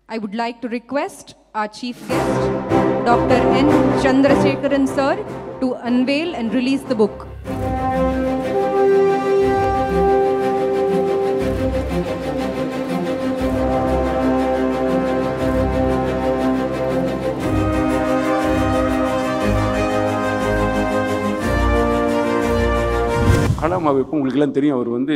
I would like to request our chief guest, Dr. N. Chandrasekharan sir, to unveil and release the book. கலாமாவைப்போ உங்களுக்கெல்லாம் தெரியும். அவர் வந்து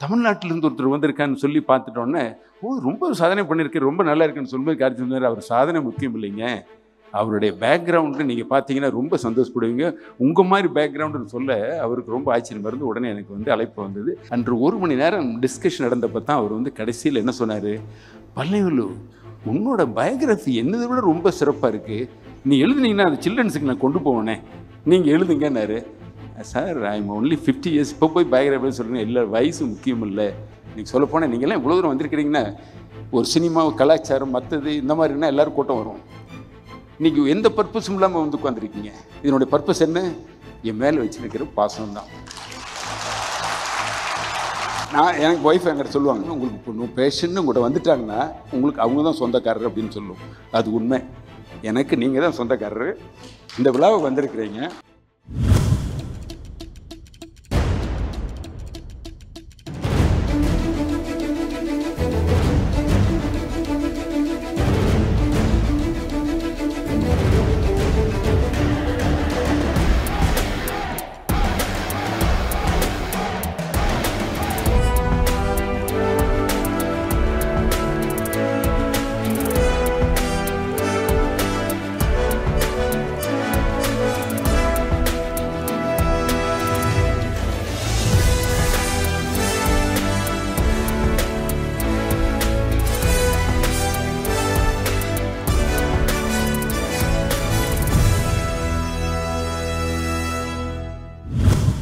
தமிழ்நாட்டிலேருந்து ஒருத்தர் வந்திருக்கான்னு சொல்லி பார்த்துட்டோன்னே, ஓ ரொம்ப சாதனை பண்ணியிருக்கேன், ரொம்ப நல்லா இருக்குன்னு சொல்லும்போது கார்த்தி சொன்னார், அவர் சாதனை முக்கியம் இல்லைங்க, அவருடைய பேக்ரவுண்டு நீங்கள் பார்த்தீங்கன்னா ரொம்ப சந்தோஷப்படுவீங்க. உங்கள் மாதிரி பேக்ரவுண்டுன்னு சொல்ல அவருக்கு ரொம்ப ஆச்சரியமாக இருந்து உடனே எனக்கு வந்து அழைப்பு வந்தது. அன்று 1 மணி நேரம் டிஸ்கஷன் நடந்தப்போ தான் அவர் வந்து கடைசியில் என்ன சொன்னார், பழனிவேலு உன்னோட பயோகிராஃபி என்னதை விட ரொம்ப சிறப்பாக இருக்குது, நீ எழுதுனீங்கன்னா அது சில்ட்ரன்ஸுக்கு நான் கொண்டு போவேனே, நீங்கள் எழுதுங்கன்னாரு. சார் ஐம் ஒன்லி 50 இயர்ஸ், இப்போ போய் பயோகிராஃபின்னு சொல்கிறேன். இல்லை வயசு முக்கியம் இல்லை, நீங்கள் சொல்லப்போனால் நீங்கள்லாம் இவ்வளோ தூரம் வந்திருக்கிறீங்கன்னா ஒரு சினிமா கலாச்சாரம் மற்றது இந்த மாதிரினா எல்லோரும் கூட்டம் வரும். இன்றைக்கி எந்த பர்பஸும் இல்லாமல் வந்து உட்காந்துருக்கீங்க. இதனுடைய பர்பஸ் என்ன, என் மேலே வச்சுருக்கிற பாசம் தான். எனக்கு ஒய்ஃப் என்கிட்ட சொல்லுவாங்க, உங்களுக்கு இப்போ பேஷன்னு உங்கள்கிட்ட வந்துட்டாங்கன்னா உங்களுக்கு அவங்க தான் சொந்தக்காரர் அப்படின்னு சொல்லுவோம். அது உண்மை. எனக்கு நீங்கள் தான் சொந்தக்காரர். இந்த விழாவை வந்திருக்கிறீங்க.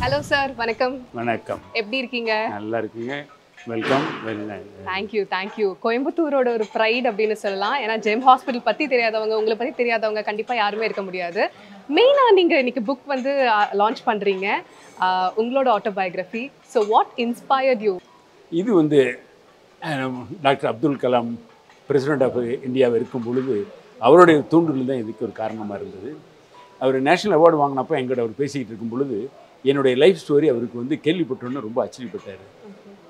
ஹலோ சார், வணக்கம். வணக்கம். எப்படி இருக்கீங்க? நல்லா இருக்கீங்க. வெல்கம். தேங்க்யூ. கோயம்புத்தூரோட ஒரு ப்ரைட் அப்படின்னு சொல்லலாம். ஏன்னா ஜெம் ஹாஸ்பிட்டல் பற்றி தெரியாதவங்க, உங்களை பற்றி தெரியாதவங்க கண்டிப்பாக யாருமே இருக்க முடியாது. மெயினாக நீங்கள் இன்னைக்கு புக் வந்து லான்ச் பண்ணுறீங்க, உங்களோட autobiography. So what inspired you? இது வந்து doctor Abdul Kalam president of இந்தியாவை இருக்கும் பொழுது அவருடைய தூண்டுதல் தான் இதுக்கு ஒரு காரணமாக இருந்தது. அவர் நேஷ்னல் அவார்டு வாங்கினப்போ எங்கிட்ட அவர் பேசிக்கிட்டு இருக்கும் பொழுது என்னுடைய லைஃப் ஸ்டோரி அவருக்கு வந்து கேள்விப்பட்டோன்னு ரொம்ப ஆச்சரியப்பட்டார்.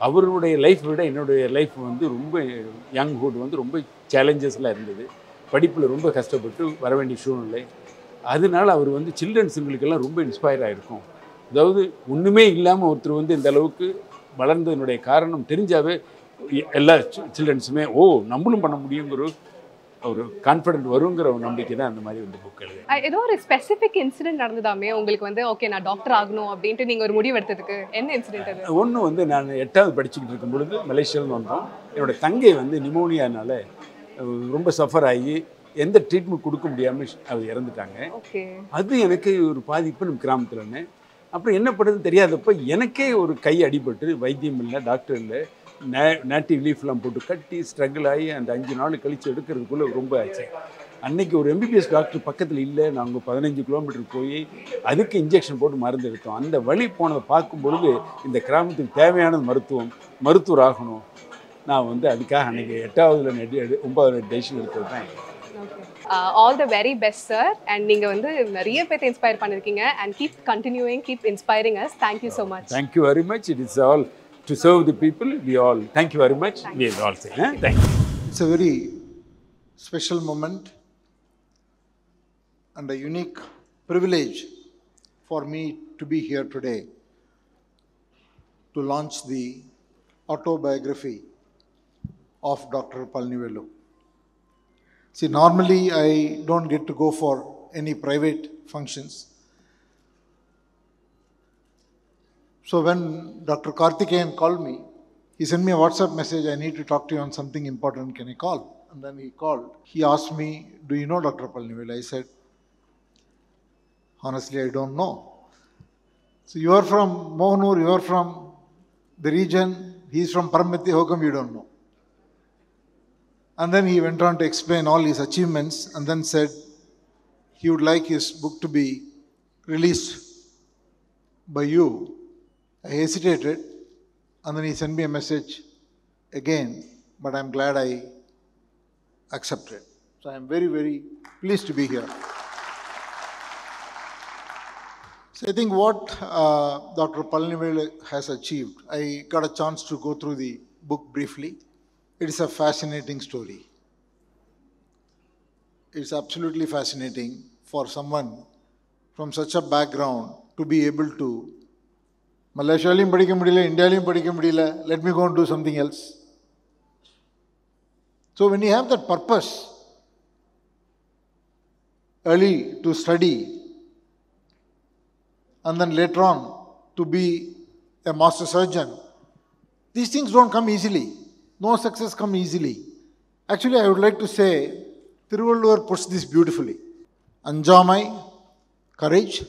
அவருடைய லைஃப் விட என்னுடைய லைஃப் வந்து ரொம்ப யங்ஹுட் வந்து ரொம்ப சேலஞ்சஸ்லாம் இருந்தது. படிப்பில் ரொம்ப கஷ்டப்பட்டு வர வேண்டிய சூழ்நிலை. அதனால அவர் வந்து சில்ட்ரன்ஸுங்களுக்கெல்லாம் ரொம்ப இன்ஸ்பயர் ஆகிருக்கும். அதாவது ஒன்றுமே இல்லாமல் ஒருத்தர் வந்து இந்த அளவுக்கு வளர்ந்ததனுடைய காரணம் தெரிஞ்சாவே எல்லா சில்ட்ரன்ஸுமே ஓ நம்மளும் பண்ண முடியுங்கிற ஒரு கான்ஃபிடென்ட் வருங்கிற ஒரு நம்பிக்கை தான் அந்த மாதிரி வந்து புக் எழுது. ஏதோ ஒரு ஸ்பெசிஃபிக் இன்சிடென்ட் நடந்ததாமே உங்களுக்கு வந்து ஓகே நான் டாக்டர் ஆகணும் அப்படின்ட்டு நீங்கள் ஒரு முடிவு எடுத்ததுக்கு? என்ன இன்சிடென்ட் அது? ஒன்று வந்து நான் 8வது படிச்சுக்கிட்டு இருக்கும் பொழுது மலேசியாவில் வந்தோம். என்னோடய தங்கை வந்து நிமோனியானால ரொம்ப சஃபர் ஆகி எந்த ட்ரீட்மெண்ட் கொடுக்க முடியாமல் அவர் இறந்துட்டாங்க. ஓகே. அது எனக்கு ஒரு பாதிப்பு நம்ம கிராமத்தில்னு. அப்புறம் என்ன பண்ணுறதுன்னு தெரியாதப்போ எனக்கே ஒரு கை அடிபட்டு வைத்தியம் இல்லை, டாக்டர் இல்லை, நேட்டிவ் லீஃப்லாம் போட்டு கட்டி ஸ்ட்ரகிள் ஆகி அந்த 5 நாள் கழித்து எடுக்கிறதுக்குள்ளே ரொம்ப ஆச்சு. அன்றைக்கி ஒரு MBBS டாக்டர் பக்கத்தில் இல்லை. நாங்கள் 15 கிலோமீட்டர் போய் அதுக்கு இன்ஜெக்ஷன் போட்டு மருந்து எடுத்தோம். அந்த வழி போனதை பார்க்கும் பொழுது இந்த கிராமத்துக்கு தேவையான மருத்துவர் ஆகணும். நான் வந்து அதுக்காக அன்றைக்கி 8வதுல 9வது டெசிஷன் எடுத்தது தான். All the very best sir. And நீங்கள் வந்து நிறைய பேர் இன்ஸ்பயர் பண்ணியிருக்கீங்க. And keep continuing, keep inspiring as. Thank you so much. Thank you very much. It is all to serve the people. We all thank you very much. We all say thank you. It's a very special moment and a unique privilege for me to be here today to launch the autobiography of Dr. Palanisvalu. See, normally I don't get to go for any private functions. So when Dr. Karthikeyan called me, he sent me a WhatsApp message, I need to talk to you on something important, can I call? And then he called. He asked me, do you know Dr. Palanisvalu? I said, honestly, I don't know. So you are from Mohanur, you are from the region, he is from Paramathi, how come you don't know? And then he went on to explain all his achievements and then said he would like his book to be released by you. I hesitated and then he sent me a message again, but I'm glad accepted. So I am very, very pleased to be here. So I think what Dr. Palanivel has achieved, I got a chance to go through the book briefly. It is a fascinating story. It's absolutely fascinating for someone from such a background to be able to Malaysialayum padikka mudiyala, Indialayum padikka mudiyala, let me go and do something else. So when you have that purpose, early to study, and then later on to be a master surgeon, these things don't come easily. No success comes easily. Actually, I would like to say, Thiruvalluvar puts this beautifully. Anjamai, courage.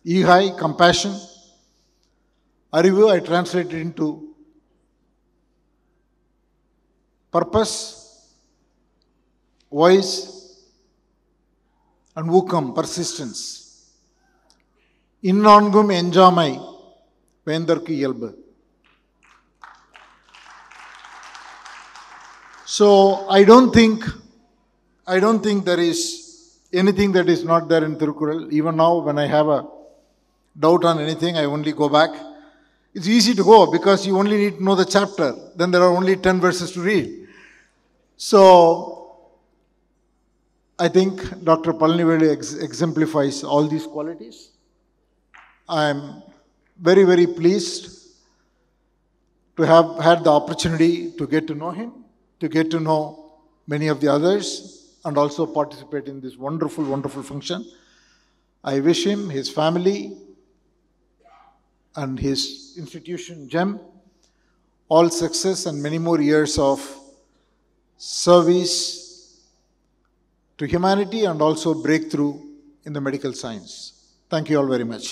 Ihai, compassion. Arivu, I translate it into purpose, voice, and Vukam, persistence. Innangum enjamai, Vendarku Yelbu. So I don't think there is anything that is not there in Thirukkural. Even now, when I have a doubt on anything, I only go back. It's easy to go because you only need to know the chapter. Then there are only 10 verses to read. So I think Dr. Palanivel exemplifies all these qualities. I am very, very pleased to have had the opportunity to get to know him, to get to know many of the others, and also participate in this wonderful, wonderful function. I wish him, his family, and his institution, GEM, all success and many more years of service to humanity and also breakthrough in the medical science. Thank you all very much.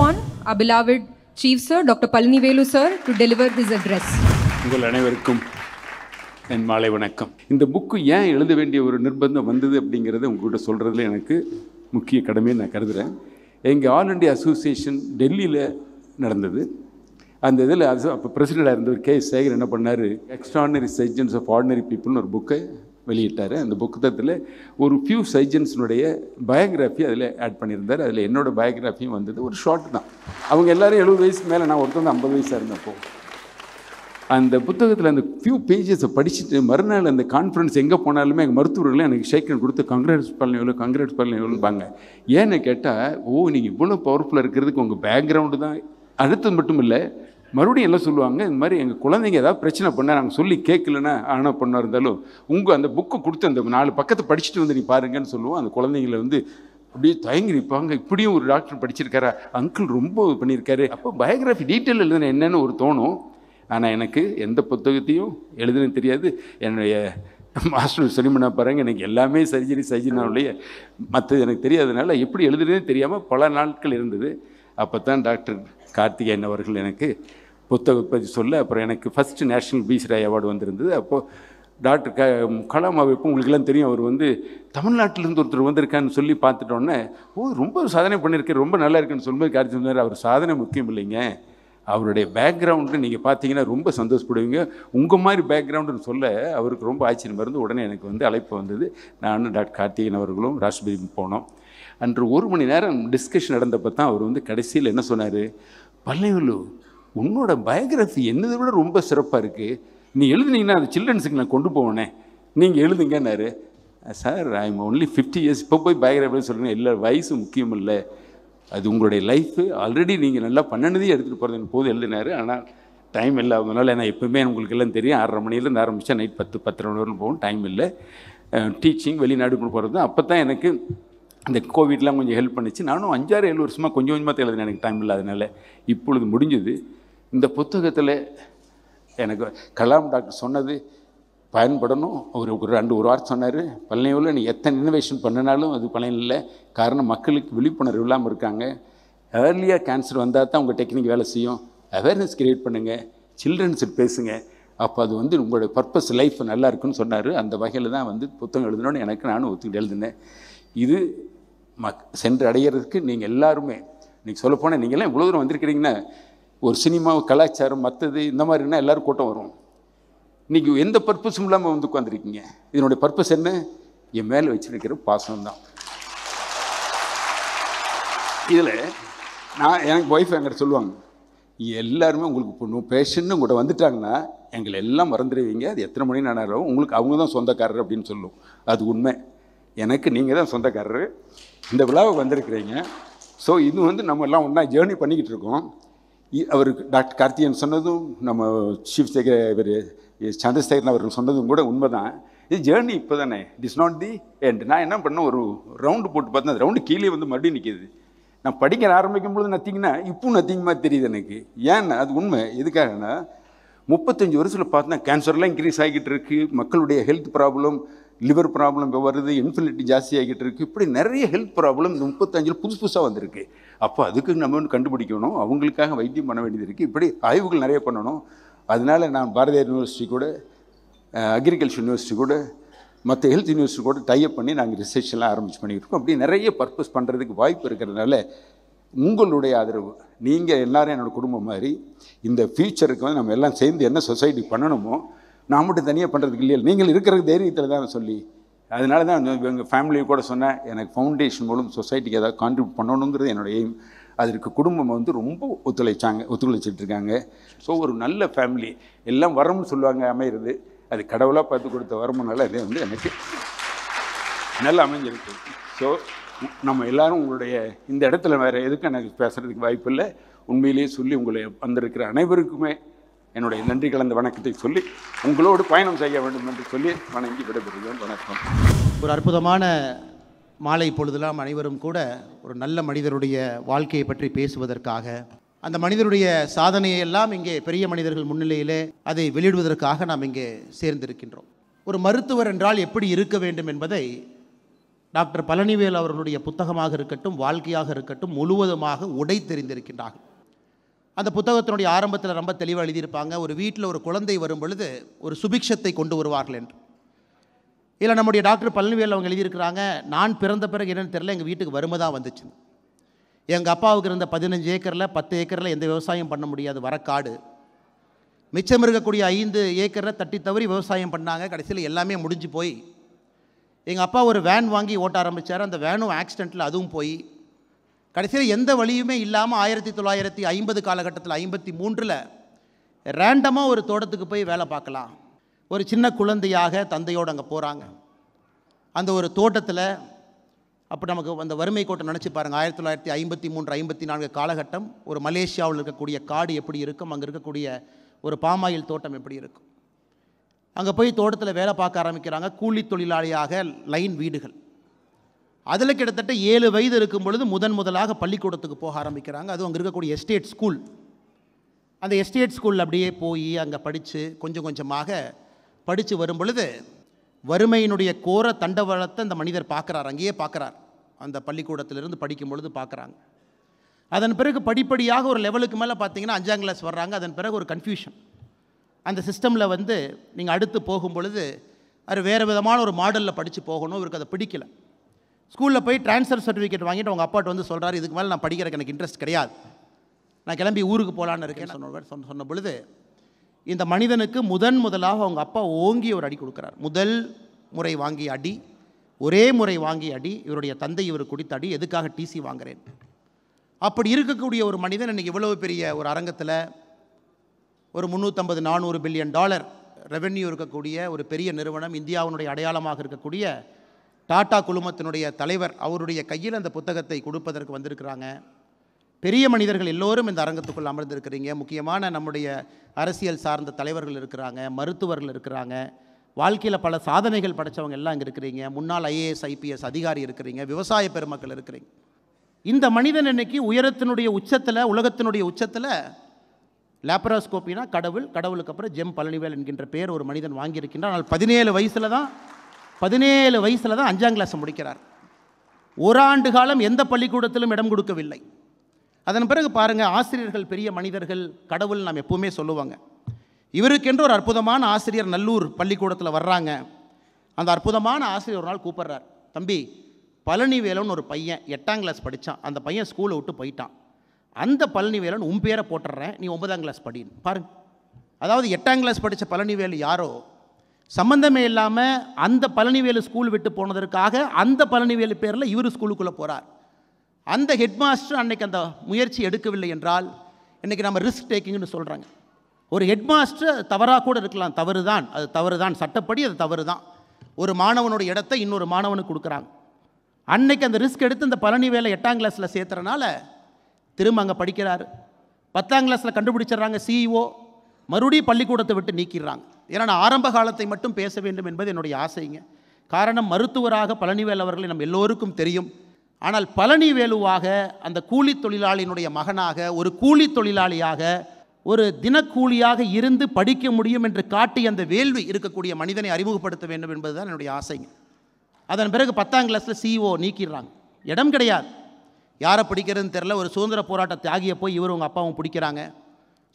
On our beloved Chief Sir, Dr. Palanivelu Sir, to deliver his address. உங்கள் அனைவருக்கும் என் மாலை வணக்கம். இந்த book ஏன் எழுத வேண்டிய ஒரு நிர்பந்தம் வந்தது அப்படிங்கிறத உங்கள்கிட்ட சொல்கிறதுல எனக்கு முக்கிய கடமையை நான் கருதுகிறேன். எங்கள் ஆல் இண்டியா அசோசியேஷன் டெல்லியில் நடந்தது. அந்த இதில் அப்போ பிரசிடெண்டாக இருந்தவர் கே சேகர் என்ன பண்ணார், எக்ஸ்ட்ராடினரி சர்ஜன்ஸ் ஆஃப் ஆர்டினரி பீப்புள்னு ஒரு புக்கை வெளியிட்டார். அந்த புத்தகத்தில் ஒரு ஃபியூ சர்ஜன்ஸினுடைய பயோகிராஃபி அதில் ஆட் பண்ணியிருந்தார். அதில் என்னோடய பயோகிராஃபியும் வந்தது. ஒரு ஷார்ட் தான். அவங்க எல்லோரும் 70 வயசுக்கு மேலே, நான் ஒருத்தர் 50 வயசாக இருந்தப்போ அந்த புத்தகத்தில் அந்த ஃபியூ பேஜஸை படிச்சுட்டு மறுநாள் அந்த கான்ஃபரன்ஸ் எங்கே போனாலுமே எங்கள் மருத்துவர்களே எனக்கு ஷேக்கன் கொடுத்து கங்க்ராட்ஸ் பண்ணலைப்பாங்க. ஏன்னு கேட்டால், நீங்கள் இவ்வளோ பவர்ஃபுல்லாக இருக்கிறதுக்கு உங்கள் பேக்ரவுண்டு தான். அடுத்தது மட்டும் இல்லை, மறுபடியும் எல்லாம் சொல்லுவாங்க, இந்த மாதிரி எங்கள் குழந்தைங்க ஏதாவது பிரச்சனை பண்ணால் நாங்கள் சொல்லி கேட்கலன்னா ஆனால் பண்ண இருந்தாலும் உங்கள் அந்த புக்கை கொடுத்து அந்த 4 பக்கத்தை படிச்சுட்டு வந்து நீ பாருங்கன்னு சொல்லுவோம். அந்த குழந்தைங்களை வந்து அப்படியே தயங்கி நிற்பாங்க. இப்படியும் ஒரு டாக்டர் படிச்சிருக்காரா, அங்கிள் ரொம்ப பண்ணியிருக்காரு. அப்போ பயோகிராஃபி டீட்டெயில் எழுதுன என்னென்னு ஒரு தோணும். ஆனால் எனக்கு எந்த புத்தகத்தையும் எழுதுன்னு தெரியாது. என்னுடைய மாஸ்டர் சொல்லிமனா பாருங்க, எனக்கு எல்லாமே சர்ஜரினாலேயே மற்றது எனக்கு தெரியாதனால எப்படி எழுதுனே தெரியாமல் பல நாட்கள் இருந்தது. அப்போ தான் டாக்டர் கார்த்திகேயன் அவர்கள் எனக்கு புத்தகத்தை பற்றி சொல்ல, அப்புறம் எனக்கு ஃபஸ்ட்டு நேஷ்னல் பீஸ் ராய் அவார்டு வந்திருந்தது. அப்போது டாக்டர் கலாம் அவருக்கும் உங்களுக்கெல்லாம் தெரியும், அவர் வந்து தமிழ்நாட்டிலேருந்து ஒருத்தர் வந்திருக்கான்னு சொல்லி பார்த்துட்டோன்னே, ரொம்ப சாதனை பண்ணியிருக்கேன், ரொம்ப நல்லா இருக்குன்னு சொல்லும்போது கார்த்திகேயன் சொன்னார், அவர் சாதனை முக்கியம் இல்லைங்க, அவருடைய பேக்ரவுண்டு நீங்கள் பார்த்தீங்கன்னா ரொம்ப சந்தோஷப்படுவீங்க. உங்கள் மாதிரி பேக்ரவுண்டுன்னு சொல்ல அவருக்கு ரொம்ப ஆச்சரியம் இருந்து உடனே எனக்கு வந்து அழைப்பு வந்தது. நானும் டாக்டர் கார்த்திகேயன் அவர்களும் ராஷ்டிரபதி போனோம். அன்று 1 மணி நேரம் டிஸ்கஷன் நடந்தப்போ தான் அவர் வந்து கடைசியில் என்ன சொன்னார், பழனிவேலு உன்னோட பயோகிராஃபி என்னதை விட ரொம்ப சிறப்பாக இருக்குது, நீ எழுதுனீங்கன்னா அது சில்ட்ரன்ஸுக்கு நான் கொண்டு போவேனே, நீங்கள் எழுதுங்கன்னாரு. Sir I am only 50 years, இப்போ போய் பயோகிராஃபி சொல்கிறேன். இல்லை, வயசு முக்கியம் இல்லை, அது உங்களுடைய லைஃபு, ஆல்ரெடி நீங்கள் நல்லா பண்ணினதையும் எடுத்துகிட்டு போகிறது போது எழுதினார். ஆனால் டைம் இல்லை அவங்களால. ஏன்னா எப்போவுமே உங்களுக்கு எல்லாம் தெரியும், 6:30 மணிலேருந்து ஆரம்பித்தா நைட் 10-10:30 மணி வரலும் போகும், டைம் இல்லை. டீச்சிங் வெளிநாடு போகிறது தான். அப்போ தான் எனக்கு இந்த கோவிட்லாம் கொஞ்சம் ஹெல்ப் பண்ணிச்சு. நானும் 5-7 வருஷமாக கொஞ்சம் கொஞ்சமாக எழுதினேன், எனக்கு டைம் இல்லாதனால. இப்பொழுது முடிஞ்சது. இந்த புத்தகத்தில் எனக்கு கலாம் டாக்டர் சொன்னது பயன்படணும். ஒரு 2 வாரம் சொன்னார், பழனிவேலு நீ எத்தனை இன்னோவேஷன் பண்ணினாலும் அது பலன் இல்லை. காரணம் மக்களுக்கு விழிப்புணர்வு இல்லாமல் இருக்காங்க. ஏர்லியாக கேன்சர் வந்தால் தான் உங்கள் டெக்னிக் வேலை செய்யும். அவேர்னஸ் கிரியேட் பண்ணுங்கள், சில்ட்ரன்ஸுக்கு பேசுங்க, அப்போ அது வந்து உங்களோட பர்பஸ் லைஃப் நல்லா இருக்குன்னு சொன்னார். அந்த வகையில் தான் வந்து புத்தகம் எழுதணும்னு எனக்கு நானும் ஒத்துக்கிட்டு எழுதினேன். இது சென்று அடையிறதுக்கு நீங்கள் எல்லாருமே, இன்றைக்கி சொல்லப்போனால் நீங்கள்லாம் இவ்வளோ தூரம் வந்திருக்கிறீங்கன்னா, ஒரு சினிமா கலாச்சாரம் மற்றது இந்த மாதிரினா எல்லோரும் கூட்டம் வரும். இன்றைக்கி எந்த பர்பஸும் இல்லாமல் வந்து உட்காந்துருக்கீங்க. இதனுடைய பர்பஸ் என்ன? என் மேலே வச்சுருக்கிற பாசம்தான். இதில் எனக்கு ஒய்ஃப் என்கிட்ட சொல்லுவாங்க, எல்லாருமே உங்களுக்கு பேஷன்னு உங்கள்கிட்ட வந்துட்டாங்கன்னா எங்களை எல்லாம் மறந்துடுவீங்க, அது எத்தனை மணி நேரம் உங்களுக்கு அவங்க தான் சொந்தக்காரர் அப்படின்னு சொல்லும். அது உண்மை. எனக்கு நீங்கள் தான் சொந்தக்காரர். இந்த விழாவுக்கு வந்திருக்கிறீங்க. ஸோ இது வந்து நம்ம எல்லாம் ஒன்றா ஜேர்னி பண்ணிக்கிட்டு இருக்கோம். அவர் டாக்டர் கார்த்திகேயன் சொன்னதும், நம்ம சீஃப் செக்ரட்டரி சந்திரசேகரன் அவர்கள் சொன்னதும் கூட உண்மை தான். இது ஜேர்னி இப்போ தானே, it is not the end. நான் என்ன பண்ணேன், ஒரு ரவுண்டு போட்டு பார்த்தேன். அந்த ரவுண்டு கீழே வந்து மறுபடியும் நிற்கிது. நான் படிக்க ஆரம்பிக்கும் பொழுது நத்திங்கன்னா இப்பவும் நத்திங்கமாக தெரியுது எனக்கு. ஏன்னா அது உண்மை. எதுக்காகனா 35 வருஷத்தில் பார்த்தா கேன்சர்லாம் இன்க்ரீஸ் ஆகிக்கிட்டு இருக்குது, மக்களுடைய ஹெல்த் ப்ராப்ளம், லிவர் ப்ராப்ளம் இப்போ வருது, இன்ஃபினிட்டி ஜாஸ்தி ஆகிட்டு இருக்குது. இப்படி நிறைய ஹெல்த் ப்ராப்ளம் இந்த 35 புதுசாக வந்திருக்கு. அப்போ அதுக்கு நம்ம ஒன்று கண்டுபிடிக்கணும், அவங்களுக்காக வைத்தியம் பண்ண வேண்டியது இருக்குது. இப்படி ஆய்வுகள் நிறைய பண்ணணும். அதனால் நான் பாரதியார் யூனிவர்சிட்டி கூட, அக்ரிகல்ச்சர் யூனிவர்சிட்டி கூட, மற்ற ஹெல்த் யூனிவர்சிட்டி கூட டைப் பண்ணி நாங்கள் ரிசர்ச்லாம் ஆரம்பிச்சு பண்ணிக்கிட்டு இருக்கோம். அப்படி நிறைய பர்பஸ் பண்ணுறதுக்கு வாய்ப்பு இருக்கிறதுனால உங்களுடைய ஆதரவு, நீங்கள் எல்லோரும் என்னோடய குடும்பம் மாதிரி, இந்த ஃப்யூச்சருக்கு வந்து நம்ம எல்லாம் சேர்ந்து என்ன சொசைட்டி பண்ணணுமோ, நான் மட்டும் தனியாக பண்ணுறதுக்கு இல்லையா, நீங்கள் இருக்கிற தைரியத்தில் தான் சொல்லி, அதனால தான் எங்கள் ஃபேமிலியை கூட சொன்னேன், எனக்கு ஃபவுண்டேஷன் மூலம் சொசைட்டிக்கு ஏதாவது கான்ட்ரிபியூட் பண்ணணுங்கிறது என்னோடய எய்ம். அதற்கு குடும்பம் வந்து ரொம்ப ஒத்துழைச்சிட்ருக்காங்க. ஸோ ஒரு நல்ல ஃபேமிலி, எல்லாம் வரம்னு சொல்லுவாங்க, அமையிறது அது கடவுளாக பார்த்து கொடுத்த வரமுனால அது வந்து எனக்கு நல்லா அமைஞ்சிருக்கு. ஸோ நம்ம எல்லோரும் உங்களுடைய இந்த இடத்துல வேறு எதுக்கும் எனக்கு பேசுகிறதுக்கு வாய்ப்பு இல்லை. உண்மையிலேயே சொல்லி உங்களை வந்திருக்கிற அனைவருக்குமே என்னுடைய நன்றி கலந்த வணக்கத்தை சொல்லி உங்களோடு பயணம் செய்ய வேண்டும் என்று சொல்லி வணங்கி விடைபெறுகிறேன். வணக்கம். ஒரு அற்புதமான மாலை பொழுதெல்லாம் அனைவரும் கூட ஒரு நல்ல மனிதருடைய வாழ்க்கையை பற்றி பேசுவதற்காக, அந்த மனிதருடைய சாதனையை எல்லாம் இங்கே பெரிய மனிதர்கள் முன்னிலையிலே அதை வெளியிடுவதற்காக நாம் இங்கே சேர்ந்திருக்கின்றோம். ஒரு மருத்துவர் என்றால் எப்படி இருக்க வேண்டும் என்பதை டாக்டர் பழனிவேல் அவர்களுடைய புத்தகமாக இருக்கட்டும், வாழ்க்கையாக இருக்கட்டும், முழுவதுமாக உடைத்தெறிந்திருக்கின்றார்கள். அந்த புத்தகத்தினுடைய ஆரம்பத்தில் ரொம்ப தெளிவாக எழுதியிருப்பாங்க, ஒரு வீட்டில் ஒரு குழந்தை வரும் பொழுது ஒரு சுபிக்ஷத்தை கொண்டு வருவார்கள் என்று. இல்லை, நம்முடைய டாக்டர் பழனிவேல் அவங்க எழுதியிருக்கிறாங்க, நான் பிறந்த பிறகு என்னென்னு தெரியல, எங்கள் வீட்டுக்கு வறுமை தான் வந்துச்சு. எங்கள் அப்பாவுக்கு இருந்த 15 ஏக்கரில் 10 ஏக்கரில் எந்த விவசாயம் பண்ண முடியாது, வரக்காடு. மிச்சம் இருக்கக்கூடிய 5 ஏக்கரில் தட்டி தவறி விவசாயம் பண்ணாங்க. கடைசியில் எல்லாமே முடிஞ்சு போய் எங்கள் அப்பா ஒரு வேன் வாங்கி ஓட்ட ஆரம்பித்தார். அந்த வேனும் ஆக்சிடெண்ட்டில் அதுவும் போய் கடைசியில் எந்த வழியுமே இல்லாமல் 1950 காலகட்டத்தில் 53 ரேண்டமாக ஒரு தோட்டத்துக்கு போய் வேலை பார்க்கலாம். ஒரு சின்ன குழந்தையாக தந்தையோடு அங்கே போகிறாங்க. அந்த ஒரு தோட்டத்தில் அப்போ நமக்கு அந்த வறுமை கோட்டை நினச்சி பாருங்கள். 1953 54 காலகட்டம் ஒரு மலேசியாவில் இருக்கக்கூடிய காடு எப்படி இருக்கும், அங்கே இருக்கக்கூடிய ஒரு பாமாயில் தோட்டம் எப்படி இருக்கும். அங்கே போய் தோட்டத்தில் வேலை பார்க்க ஆரம்பிக்கிறாங்க. கூலி தொழிலாளியாக லைன் வீடுகள். அதில் கிட்டத்தட்ட 7 வயது இருக்கும் பொழுது முதலாக பள்ளிக்கூடத்துக்கு போக ஆரம்பிக்கிறாங்க. அதுவும் அங்கே இருக்கக்கூடிய எஸ்டேட் ஸ்கூல். அந்த எஸ்டேட் ஸ்கூலில் அப்படியே போய் அங்கே படித்து கொஞ்சம் கொஞ்சமாக படித்து வரும் பொழுது வறுமையினுடைய கோர தண்டவாளத்தை அந்த மனிதர் பார்க்குறார், அங்கேயே பார்க்குறார். அந்த பள்ளிக்கூடத்திலிருந்து படிக்கும் பொழுது பார்க்குறாங்க. அதன் பிறகு படிப்படியாக ஒரு லெவலுக்கு மேலே பார்த்தீங்கன்னா 5ஆம் கிளாஸ் வர்றாங்க. அதன் பிறகு ஒரு கன்ஃபியூஷன். அந்த சிஸ்டமில் வந்து நீங்கள் அடுத்து போகும் பொழுது அது வேறு விதமான ஒரு மாடலில் படித்து போகணும். இவருக்கு அதை பிடிக்கல. ஸ்கூலில் போய் ட்ரான்ஸ்ஃபர் சர்டிஃபிகேட் வாங்கிட்டு அவங்க அப்பாட்ட வந்து சொல்கிறார், இதுக்கு மேலே நான் படிக்கிறதுக்கு எனக்கு இன்ட்ரெஸ்ட் கிடையாது, நான் கிளம்பி ஊருக்கு போகலான்னு இருக்கேன்னு சொன்ன பொழுது இந்த மனிதனுக்கு முதலாக அவங்க அப்பா ஓங்கி ஒரு அடி கொடுக்குறார். முதல் முறை வாங்கிய அடி, ஒரே முறை வாங்கிய அடி. இவருடைய தந்தை இவர் குடித்த அடி. எதுக்காக டிசி வாங்குறேன்? அப்படி இருக்கக்கூடிய ஒரு மனிதன் இன்றைக்கி இவ்வளவு பெரிய ஒரு அரங்கத்தில் ஒரு 350-400 பில்லியன் டாலர் ரெவென்யூ இருக்கக்கூடிய ஒரு பெரிய நிறுவனம், இந்தியாவினுடைய அடையாளமாக இருக்கக்கூடிய டாடா குழுமத்தினுடைய தலைவர், அவருடைய கையில் அந்த புத்தகத்தை கொடுப்பதற்கு வந்திருக்கிறாங்க. பெரிய மனிதர்கள் எல்லோரும் இந்த அரங்கத்துக்குள் அமர்ந்திருக்கிறீங்க. முக்கியமான நம்முடைய அரசியல் சார்ந்த தலைவர்கள் இருக்கிறாங்க, மருத்துவர்கள் இருக்கிறாங்க, வாழ்க்கையில் பல சாதனைகள் படைத்தவங்க எல்லாம் இங்கே இருக்கிறீங்க, முன்னாள் IAS IPS அதிகாரி இருக்கிறீங்க, விவசாய பெருமக்கள் இருக்கிறீங்க. இந்த மனிதன் இன்னைக்கு உயரத்தினுடைய உச்சத்தில், உலகத்தினுடைய உச்சத்தில் லேப்ராஸ்கோப்பினா கடவுள், கடவுளுக்கு அப்புறம் ஜெம் பழனிவேல் என்கின்ற பேர் ஒரு மனிதன் வாங்கியிருக்கின்றார். ஆனால் 17 வயசில் தான் 5ஆம் கிளாஸை முடிக்கிறார். ஒரு ஆண்டு காலம் எந்த பள்ளிக்கூடத்திலும் இடம் கொடுக்கவில்லை. அதன் பிறகு பாருங்கள், ஆசிரியர்கள் பெரிய மனிதர்கள், கடவுள் நாம் எப்பவுமே சொல்லுவாங்க. இவருக்கென்று ஒரு அற்புதமான ஆசிரியர் நல்லூர் பள்ளிக்கூடத்தில் வர்றாங்க. அந்த அற்புதமான ஆசிரியர் ஒரு நாள் கூப்பிட்றார், தம்பி பழனிவேலன் ஒரு பையன் 8ஆம் கிளாஸ் படித்தான், அந்த பையன் ஸ்கூலை விட்டு போயிட்டான், அந்த பழனிவேலன் உன் பேரை போட்டுடுறேன், நீ 9ஆம் கிளாஸ் படின்னு பாருங்க. அதாவது 8ஆம் கிளாஸ் படித்த பழனிவேலு யாரோ சம்பந்தமே இல்லாமல் அந்த பழனிவேலு ஸ்கூல் விட்டு போனதற்காக அந்த பழனிவேலு பேரில் இவர் ஸ்கூலுக்குள்ளே போகிறார். அந்த ஹெட் மாஸ்டர் அன்னைக்கு அந்த முயற்சி எடுக்கவில்லை என்றால் இன்றைக்கி நம்ம ரிஸ்க் டேக்கிங்னு சொல்கிறாங்க. ஒரு ஹெட் மாஸ்டர் தவறாக கூட இருக்கலாம், தவறு தான், அது தவறு தான், சட்டப்படி அது தவறு தான். ஒரு மாணவனுடைய இடத்தை இன்னொரு மாணவனுக்கு கொடுக்குறாங்க. அன்னைக்கு அந்த ரிஸ்க் எடுத்து இந்த பழனிவேலை 8ஆம் கிளாஸில் சேர்த்துறனால திரும்ப அங்கே படிக்கிறாரு. 10ஆம் கிளாஸில் கண்டுபிடிச்சிடுறாங்க CEO, மறுபடியும் பள்ளிக்கூடத்தை விட்டு நீக்கிடுறாங்க. ஏன்னா நான் ஆரம்ப காலத்தை மட்டும் பேச வேண்டும் என்பது என்னுடைய ஆசைங்க. காரணம், மருத்துவராக பழனிவேல் அவர்களை நம்ம எல்லோருக்கும் தெரியும். ஆனால் பழனிவேலுவாக அந்த கூலி தொழிலாளியினுடைய மகனாக, ஒரு கூலி தொழிலாளியாக, ஒரு தினக்கூலியாக இருந்து படிக்க முடியும் என்று காட்டி அந்த வேள்வி இருக்கக்கூடிய மனிதனை அறிமுகப்படுத்த வேண்டும் என்பதுதான் என்னுடைய ஆசைங்க. அதன் பிறகு 10ஆம் கிளாஸில் CEO நீக்கிடுறாங்க. இடம் கிடையாது, யாரை பிடிக்கிறதுன்னு தெரில. ஒரு சுதந்திர போராட்ட தியாகியை போய் இவர் உங்கள் அப்பாவும் பிடிக்கிறாங்க.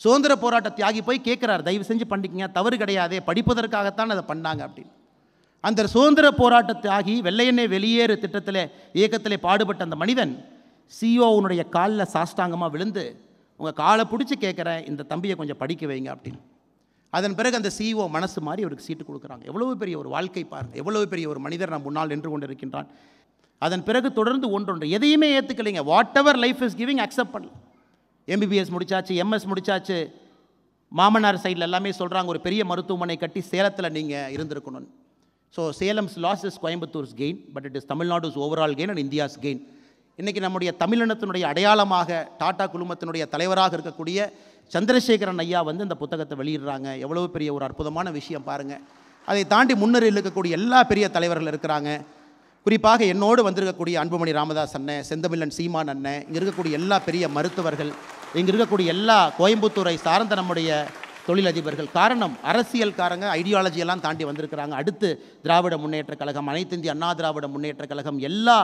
சுதந்திர போராட்ட தியாகி போய் கேட்குறாரு, தயவு செஞ்சு பண்ணிக்கங்க, தவறு கிடையாதே, படிப்பதற்காகத்தான் அதை பண்ணாங்க அப்படின்னு. அந்த சுதந்திர போராட்ட தியாகி வெள்ளையனே வெளியேறு திட்டத்தில் இயக்கத்திலே பாடுபட்ட அந்த மனிதன் CEOவுடைய காலில் சாஷ்டாங்கமாக விழுந்து, உங்கள் காலை பிடிச்சி கேட்குறேன், இந்த தம்பியை கொஞ்சம் படிக்க வைங்க அப்படின்னு. அதன் பிறகு அந்த CEO மனசு மாதிரி அவருக்கு சீட்டு கொடுக்குறாங்க. எவ்வளவு பெரிய ஒரு வாழ்க்கை பாருங்கள், எவ்வளவு பெரிய ஒரு மனிதர் நம் முன்னால் நின்று கொண்டு இருக்கின்றான். அதன் பிறகு தொடர்ந்து ஒன்றொன்று எதையுமே ஏற்றுக்கலைங்க. Whatever life is giving accept பண்ணல. MBBS முடிச்சாச்சு, MS முடிச்சாச்சு. மாமனார் சைடில் எல்லாமே சொல்கிறாங்க, ஒரு பெரிய மருத்துவமனை கட்டி சேலத்தில் நீங்கள் இருந்திருக்கணும். So Salem's loss is Coimbatore's gain, but it is Tamil Nadu's overall gain and India's gain. இன்றைக்கி நம்முடைய தமிழினத்தினுடைய அடையாளமாக டாடா குழுமத்தினுடைய தலைவராக இருக்கக்கூடிய சந்திரசேகரன் ஐயா வந்து இந்த புத்தகத்தை வெளியிடுறாங்க. எவ்வளவு பெரிய ஒரு அற்புதமான விஷயம் பாருங்கள். அதை தாண்டி முன்னேறி இருக்கக்கூடிய எல்லா பெரிய தலைவர்கள் இருக்கிறாங்க. குறிப்பாக என்னோடு வந்திருக்கக்கூடிய அன்புமணி ராமதாஸ் அண்ணன், செந்தமிழன் சீமான் அண்ணன், இங்கே இருக்கக்கூடிய எல்லா பெரிய மருத்துவர்கள், இங்கே இருக்கக்கூடிய எல்லா கோயம்புத்தூரை சார்ந்த நம்முடைய தொழிலதிபர்கள். காரணம், அரசியல்காரங்க ஐடியாலஜியெல்லாம் தாண்டி வந்திருக்கிறாங்க. அடுத்து திராவிட முன்னேற்றக் கழகம், அனைத்து இந்திய அண்ணா திராவிட முன்னேற்றக் கழகம், எல்லா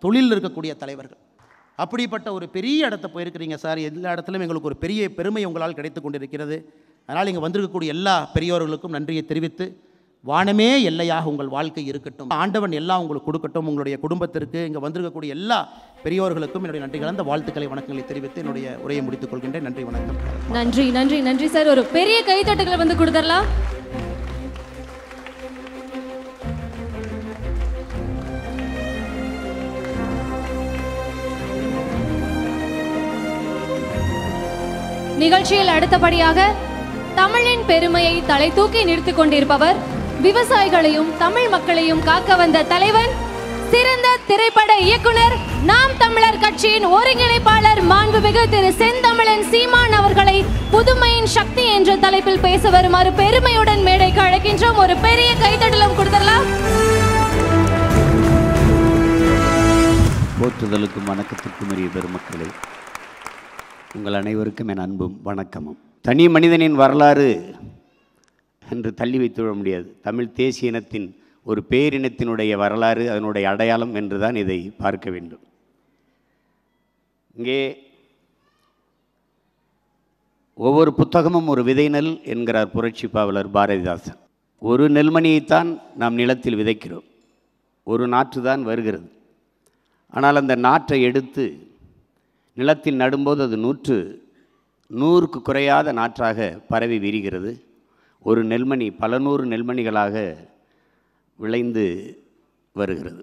தொழிலில் இருக்கக்கூடிய தலைவர்கள். அப்படிப்பட்ட ஒரு பெரிய இடத்த போயிருக்கிறீங்க சார். எல்லா இடத்துலையும் எங்களுக்கு ஒரு பெரிய பெருமை உங்களால் கிடைத்து கொண்டிருக்கிறது. அதனால் இங்கே வந்திருக்கக்கூடிய எல்லா பெரியோர்களுக்கும் நன்றியை தெரிவித்து, வானமே எல்லையாக உங்கள் வாழ்க்கை இருக்கட்டும், ஆண்டவன் எல்லாம் உங்களுக்கு கொடுக்கட்டும். உங்களுடைய குடும்பத்திற்கு, இங்கே வந்திருக்கக்கூடிய எல்லா பெரியோர்களுக்கும் என்னுடைய நன்றி கலந்த வாழ்த்துக்களை, வணக்கங்களை தெரிவித்து என்னுடைய உரையை முடித்துக் கொள்கின்றேன். நன்றி, வணக்கம். நன்றி நன்றி நன்றி சார். ஒரு பெரிய கைத்தட்டுகளை வந்து கொடுத்துடலாம். நிகழ்ச்சியில் அடுத்தபடியாக தமிழின் பெருமையை தலை தூக்கி நிறுத்திக் கொண்டிருப்பவர், விவசாயிகளையும் தமிழ் மக்களையும் காக்க வந்த தலைவன், சிறந்த திரைப்பட இயக்குனர், நாம் தமிழர் கட்சியின் ஒருங்கிணைப்பாளர் மாண்புமிகு திரு செந்தமிழன் சீமான் அவர்களை புதுமையின் சக்தி என்ற தலைப்பில் பேச வருமாறு பெருமையுடன் மேடைக்கு அழைக்கின்றோம். ஒரு பெரிய கைத்தட்டலும் கொடுத்துடலாம். போற்றுதலுக்கும் வணக்கத்திற்கும் உரிய பெருமக்களே, உங்கள் அனைவருக்கும் என் அன்பும் வணக்கமும். தனி மனிதனின் வரலாறு என்று தள்ளி வைத்துவிட முடியாது. தமிழ் தேசிய இனத்தின் ஒரு பேரினத்தினுடைய வரலாறு, அதனுடைய அடையாளம் என்றுதான் இதை பார்க்க வேண்டும். இங்கே ஒவ்வொரு புத்தகமும் ஒரு விதை நெல் என்கிறார் புரட்சி பாவலர் பாரதிதாசன். ஒரு நெல்மணியைத்தான் நாம் நிலத்தில் விதைக்கிறோம், ஒரு நாற்று தான் வருகிறது. ஆனால் அந்த நாற்றை எடுத்து நிலத்தில் நடும்போது அது 100க்கு குறையாத நாற்றாக பரவி விரிகிறது. ஒரு நெல்மணி பல 100 நெல்மணிகளாக விளைந்து வருகிறது.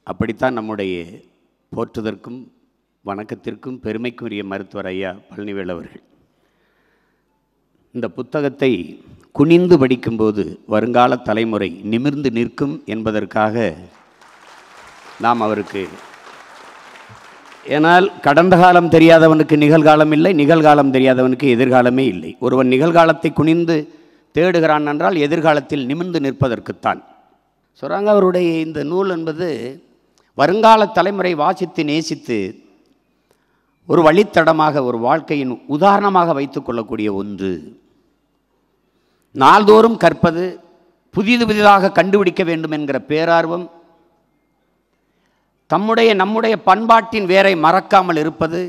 அப்படித்தான் நம்முடைய போற்றுதற்கும் வணக்கத்திற்கும் பெருமைக்கும் உரிய மருத்துவர் ஐயா பழனிவேல் அவர்கள் இந்த புத்தகத்தை குனிந்து படிக்கும்போது வருங்கால தலைமுறை நிமிர்ந்து நிற்கும் என்பதற்காக நாம் அவருக்கு, ஏனால் கடந்த காலம் தெரியாதவனுக்கு நிகழ்காலம் இல்லை, நிகழ்காலம் தெரியாதவனுக்கு எதிர்காலமே இல்லை. ஒருவன் நிகழ்காலத்தை குனிந்து தேடுகிறான் என்றால் எதிர்காலத்தில் நிமிர்ந்து நிற்பதற்குத்தான். சொல்கிறாங்க, அவருடைய இந்த நூல் என்பது வருங்கால தலைமுறை வாசித்து நேசித்து ஒரு வழித்தடமாக, ஒரு வாழ்க்கையின் உதாரணமாக வைத்து கொள்ளக்கூடிய ஒன்று. நாள்தோறும் கற்பது, புதிதாக கண்டுபிடிக்க வேண்டும் என்கிற பேரார்வம், நம்முடைய பண்பாட்டின் வேரை மறக்காமல் இருப்பது,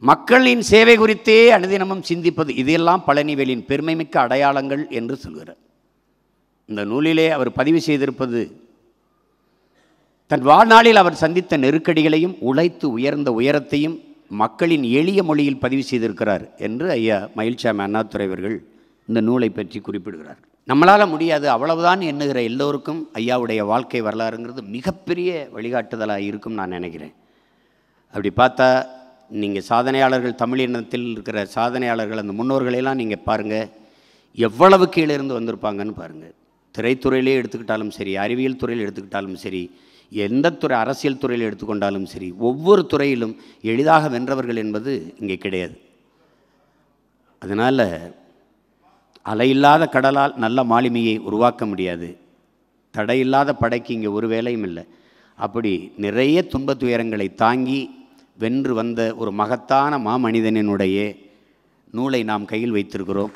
மக்களின் சேவை குறித்தே அனுதினமும் சிந்திப்பது, இதையெல்லாம் பழனிவேலின் பெருமைமிக்க அடையாளங்கள் என்று சொல்கிறார். இந்த நூலிலே அவர் பதிவு செய்திருப்பது தன் வாழ்நாளில் அவர் சந்தித்த நெருக்கடிகளையும், உழைத்து உயர்ந்த உயரத்தையும், மக்களின் எளிய மொழியில் பதிவு செய்திருக்கிறார் என்று ஐயா மயில்சாமி அண்ணாதுரை அவர்கள் இந்த நூலை பற்றி குறிப்பிடுகிறார். நம்மளால் முடியாது அவ்வளவுதான் எண்ணுகிற எல்லோருக்கும் ஐயாவுடைய வாழ்க்கை வரலாறுங்கிறது மிகப்பெரிய வழிகாட்டுதலாக இருக்கும் நான் நினைக்கிறேன். அப்படி பார்த்தா நீங்கள் சாதனையாளர்கள், தமிழினத்தில் இருக்கிற சாதனையாளர்கள், அந்த முன்னோர்களெல்லாம் நீங்கள் பாருங்கள், எவ்வளவு கீழே இருந்து வந்திருப்பாங்கன்னு பாருங்கள். திரைத்துறையிலே எடுத்துக்கிட்டாலும் சரி, அறிவியல் துறையில் எடுத்துக்கிட்டாலும் சரி, எந்த துறை, அரசியல் துறையில் எடுத்துக்கொண்டாலும் சரி, ஒவ்வொரு துறையிலும் எளிதாக வென்றவர்கள் என்பது இங்கே கிடையாது. அதனால் அலையில்லாத கடலால் நல்ல மாலுமியை உருவாக்க முடியாது, தடையில்லாத படைக்கு இங்கே ஒரு வேலையும் இல்லை. அப்படி நிறைய துன்பத் துயரங்களை தாங்கி வென்று வந்த ஒரு மகத்தான மாமனிதனினுடைய நூலை நாம் கையில் வைத்திருக்கிறோம்.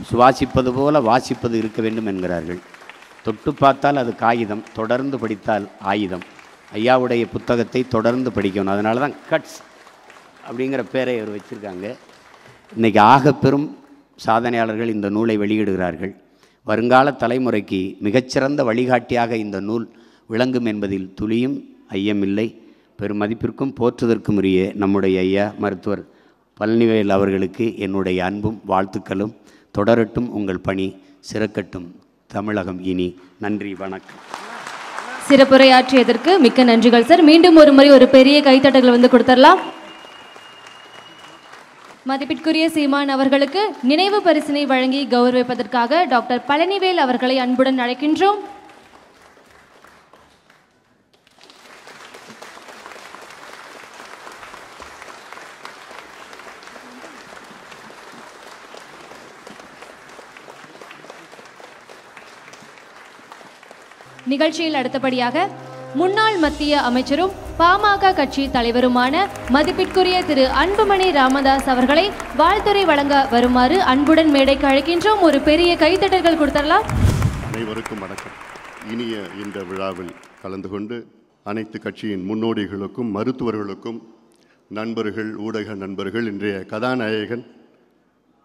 சுவாசிப்பது போல வாசிப்பது இருக்க வேண்டும் என்கிறார்கள். தொட்டு பார்த்தால் அது காகிதம், தொடர்ந்து படித்தால் ஆயுதம். ஐயாவுடைய புத்தகத்தை தொடர்ந்து படிக்கணும். அதனால தான் கட்ஸ் அப்படிங்கிற பேரை அவர் வச்சுருக்காங்க. இன்றைக்கி ஆகப்பெரும் சாதனையாளர்கள் இந்த நூலை வெளியிடுகிறார்கள். வருங்கால தலைமுறைக்கு மிகச்சிறந்த வழிகாட்டியாக இந்த நூல் விளங்கும் என்பதில் துளியும் ஐயமில்லை. பெருமதிப்பிற்கும் போற்றுதற்கும் உரிய நம்முடைய ஐயா மருத்துவர் பழனிவேல் அவர்களுக்கு என்னுடைய அன்பும் வாழ்த்துக்களும். தொடரட்டும் உங்கள் பணி, சிறக்கட்டும் தமிழகம் இனி. நன்றி, வணக்கம். சிறப்புரையாற்றியதற்கு மிக்க நன்றிகள் சார். மீண்டும் ஒரு முறை ஒரு பெரிய கைத்தட்டல் வந்து கொடுத்துடலாம். மதிப்பிற்குரிய சீமான் அவர்களுக்கு நினைவு பரிசினை வழங்கி கௌரவிப்பதற்காக டாக்டர் பழனிவேல் அவர்களை அன்புடன் அழைக்கின்றோம். நிகழ்ச்சியில் அடுத்தபடியாக முன்னாள் மத்திய அமைச்சரும் பாமக கட்சி தலைவருமான மதிப்பிற்குரிய திரு அன்புமணி ராமதாஸ் அவர்களை வாழ்த்துரை வழங்க வருமாறு அன்புடன் மேடைக்கு அழைக்கின்றோம். ஒரு பெரிய கைத்தட்டல்கள் கொடுத்துடலாம். அனைவருக்கும் வணக்கம். இனிய இந்த விழாவில் கலந்து கொண்டு அனைத்து கட்சியின் முன்னோடிகளுக்கும், மருத்துவர்களுக்கும், நண்பர்கள், ஊடக நண்பர்கள், இன்றைய கதாநாயகன்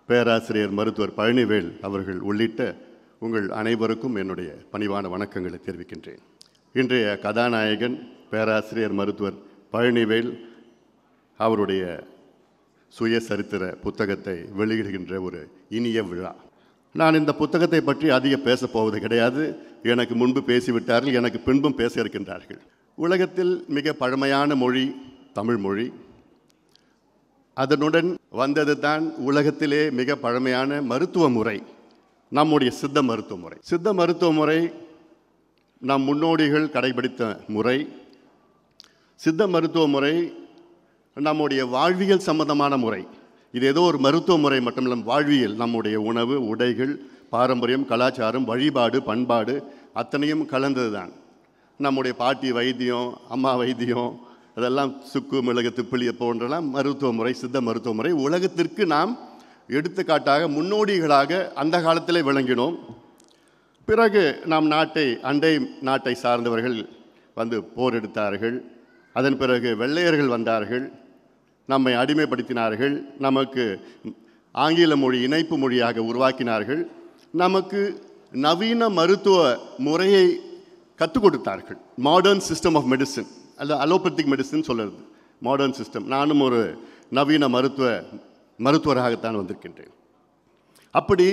பேராசிரியர் மருத்துவர் பழனிவேல் அவர்கள் உள்ளிட்ட உங்கள் அனைவருக்கும் என்னுடைய பணிவான வணக்கங்களை தெரிவிக்கின்றேன். இன்றைய கதாநாயகன் பேராசிரியர் மருத்துவர் பழனிவேல் அவருடைய சுயசரித்திர புத்தகத்தை வெளியிடுகின்ற ஒரு இனிய விழா. நான் இந்த புத்தகத்தை பற்றி அதிக பேசப் போவது கிடையாது. எனக்கு முன்பு பேசிவிட்டார்கள், எனக்கு பின்பும் பேச இருக்கின்றார்கள். உலகத்தில் மிக பழமையான மொழி தமிழ் மொழி. அதனுடன் வந்தது தான் உலகத்திலே மிக பழமையான மருத்துவ முறை, நம்முடைய சித்த மருத்துவ முறை. சித்த மருத்துவ முறை நம் முன்னோடிகள் கடைபிடித்த முறை. சித்த மருத்துவ முறை நம்முடைய வாழ்வியல் சம்பந்தமான முறை. இது ஏதோ ஒரு மருத்துவ முறை மட்டுமில்லை, வாழ்வியல், நம்முடைய உணவு, உடைகள், பாரம்பரியம், கலாச்சாரம், வழிபாடு, பண்பாடு அத்தனையும் கலந்தது தான். நம்முடைய பாட்டி வைத்தியம், அம்மா வைத்தியம், அதெல்லாம் சுக்கு, மிளகு, திப்பிலி போன்றெல்லாம் மருத்துவ முறை, சித்த மருத்துவ முறை. உலகத்திற்கு நாம் எடுத்துக்காட்டாக முன்னோடிகளாக அந்த காலத்திலே விளங்கினோம். பிறகு நாம் அண்டை நாட்டை சார்ந்தவர்கள் வந்து போர் எடுத்தார்கள். அதன் பிறகு வெள்ளையர்கள் வந்தார்கள், நம்மை அடிமைப்படுத்தினார்கள், நமக்கு ஆங்கில மொழி இணைப்பு மொழியாக உருவாக்கினார்கள், நமக்கு நவீன மருத்துவ முறையை கற்றுக் கொடுத்தார்கள். மாடர்ன் சிஸ்டம் ஆஃப் மெடிசின், அல்ல அலோபதிக் மெடிசின் சொல்லுறது மாடர்ன் சிஸ்டம். நானும் ஒரு நவீன மருத்துவராகத்தான் வந்திருக்கின்றேன். அப்படி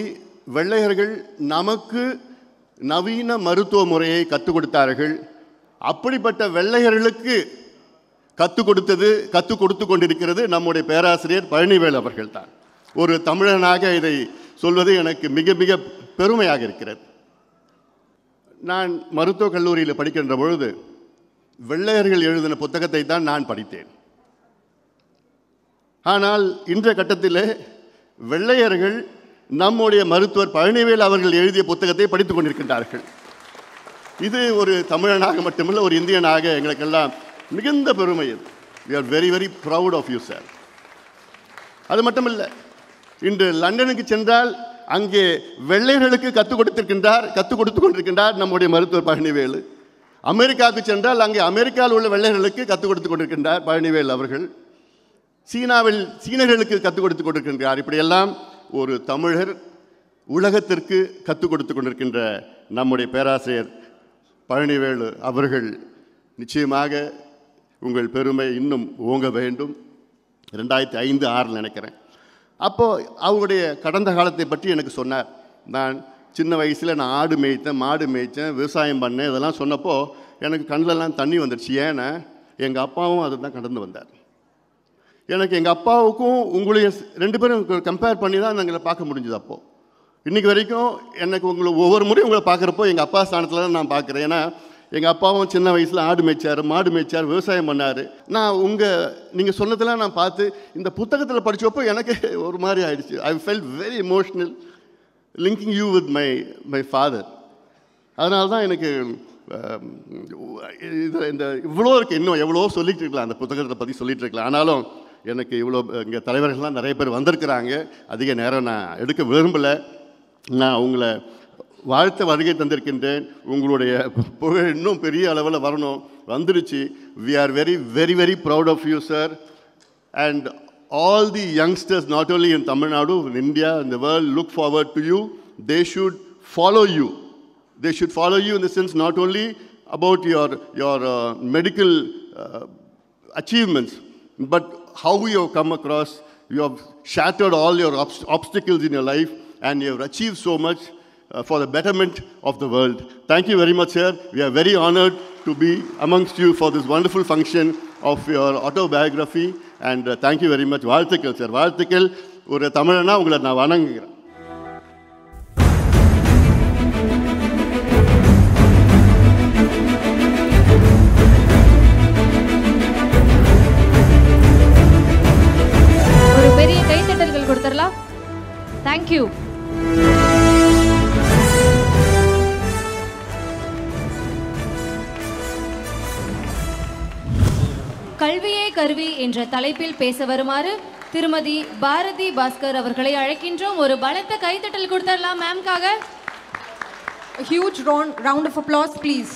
வெள்ளையர்கள் நமக்கு நவீன மருத்துவ முறையை கற்றுக் கொடுத்தார்கள். அப்படிப்பட்ட வெள்ளையர்களுக்கு கற்றுக் கொடுத்து கொண்டிருக்கிறது நம்முடைய பேராசிரியர் பழனிவேல் அவர்கள் தான். ஒரு தமிழனாக இதை சொல்வது எனக்கு மிக மிக பெருமையாக இருக்கிறது. நான் மருத்துவக் கல்லூரியில் படிக்கின்ற பொழுது வெள்ளையர்கள் எழுதின புத்தகத்தை தான் நான் படித்தேன். ஆனால் இன்றைய கட்டத்தில் வெள்ளையர்கள் நம்முடைய மருத்துவர் பழனிவேல் அவர்கள் எழுதிய புத்தகத்தை படித்துக் கொண்டிருக்கின்றார்கள். இது ஒரு தமிழனாக மட்டுமல்ல, ஒரு இந்தியனாக எங்களுக்கெல்லாம் மிகுந்த பெருமை. We are very very proud of you sir. அது மட்டுமல்ல, இன்று லண்டனுக்கு சென்றால் அங்கே வெள்ளையர்களுக்கு கற்றுக் கொடுத்து கொண்டிருக்கின்றார் நம்முடைய மருத்துவர் பழனிவேல். அமெரிக்காவுக்கு சென்றால் அங்கே அமெரிக்காவில் உள்ள வெள்ளையர்களுக்கு கற்றுக் கொடுத்து கொண்டிருக்கின்றார் பழனிவேல் அவர்கள். சீனர்களுக்கு கற்றுக் கொடுத்து கொண்டிருக்கின்றார். இப்படியெல்லாம் ஒரு தமிழர் உலகத்திற்கு கற்றுக் கொடுத்து கொண்டிருக்கின்ற நம்முடைய பேராசிரியர் பழனிவேல் அவர்கள் நிச்சயமாக உங்கள் பெருமை இன்னும் ஓங்க வேண்டும். 2005-6 நினைக்கிறேன். அப்போது அவருடைய கடந்த காலத்தை பற்றி எனக்கு சொன்னார். நான் சின்ன வயசில் நான் ஆடு மேய்த்தேன், மாடு மேய்த்தேன், விவசாயம் பண்ணேன், இதெல்லாம் சொன்னப்போ எனக்கு கண்ணிலெல்லாம் தண்ணி வந்துடுச்சு. ஏன்னா எங்கள் அப்பாவும் அதை தான் கடந்து வந்தார். எனக்கு எங்கள் அப்பாவுக்கும் உங்களைய 2 பேரும் கம்பேர் பண்ணி தான் எங்களை பார்க்க முடிஞ்சுது. அப்போது இன்றைக்கி வரைக்கும் எனக்கு ஒவ்வொரு முறையும் உங்களை பார்க்குறப்போ எங்கள் அப்பா ஸ்தானத்தில் தான் நான் பார்க்குறேன். ஏன்னா எங்கள் அப்பாவும் சின்ன வயசில் ஆடு மேய்ச்சார், மாடு மேய்ச்சார், விவசாயம் பண்ணார். நான் நீங்கள் சொன்னதெல்லாம் நான் பார்த்து இந்த புத்தகத்தில் படித்தப்போ எனக்கு ஒரு மாதிரி ஆயிடுச்சு. I felt very emotional linking you with my father. அதனால தான் எனக்கு இந்த இவ்வளோ இருக்குது. இன்னும் எவ்வளோ சொல்லிகிட்டு இருக்கலாம், அந்த புத்தகத்தை பற்றி சொல்லிகிட்டு இருக்கலாம். ஆனாலும் எனக்கு இவ்வளோ இங்கே தலைவர்கள்லாம் நிறைய பேர் வந்திருக்கிறாங்க. அதிக நேரம் நான் எடுக்க விரும்பலை. நான் உங்களை வாழ்த்த வருகை தந்திருக்கின்றேன். உங்களுடைய புகழ் இன்னும் பெரிய அளவில் வரணும், வந்துருச்சு. We are very, very, very proud of you, sir. And all the youngsters, not only in Tamil Nadu, in India, in the world, look forward to you. They should follow you. They should follow you in the sense not only about your medical achievements, but how you have come across. You have shattered all your obstacles in your life, and you have achieved so much for the betterment of the world. Thank you very much, sir. We are very honored to be amongst you for this wonderful function of your autobiography, and thank you very much. வாழ்த்துக்கள் sir, வாழ்த்துக்கள். ஒரு தமிழனா உங்களை நான் வணங்குகிறேன். ஒரு பெரிய கைத்தட்டல்கள் கொடுத்துடலாம். Thank you. கல்வியே கருவி என்ற தலைப்பில் பேச வருமாறு திருமதி பாரதி பாஸ்கர் அவர்களை அழைக்கின்றோம். ஒரு பலத்த கைத்தட்டல் கொடுத்துடலாம் மேம்காக. A huge round of applause, please.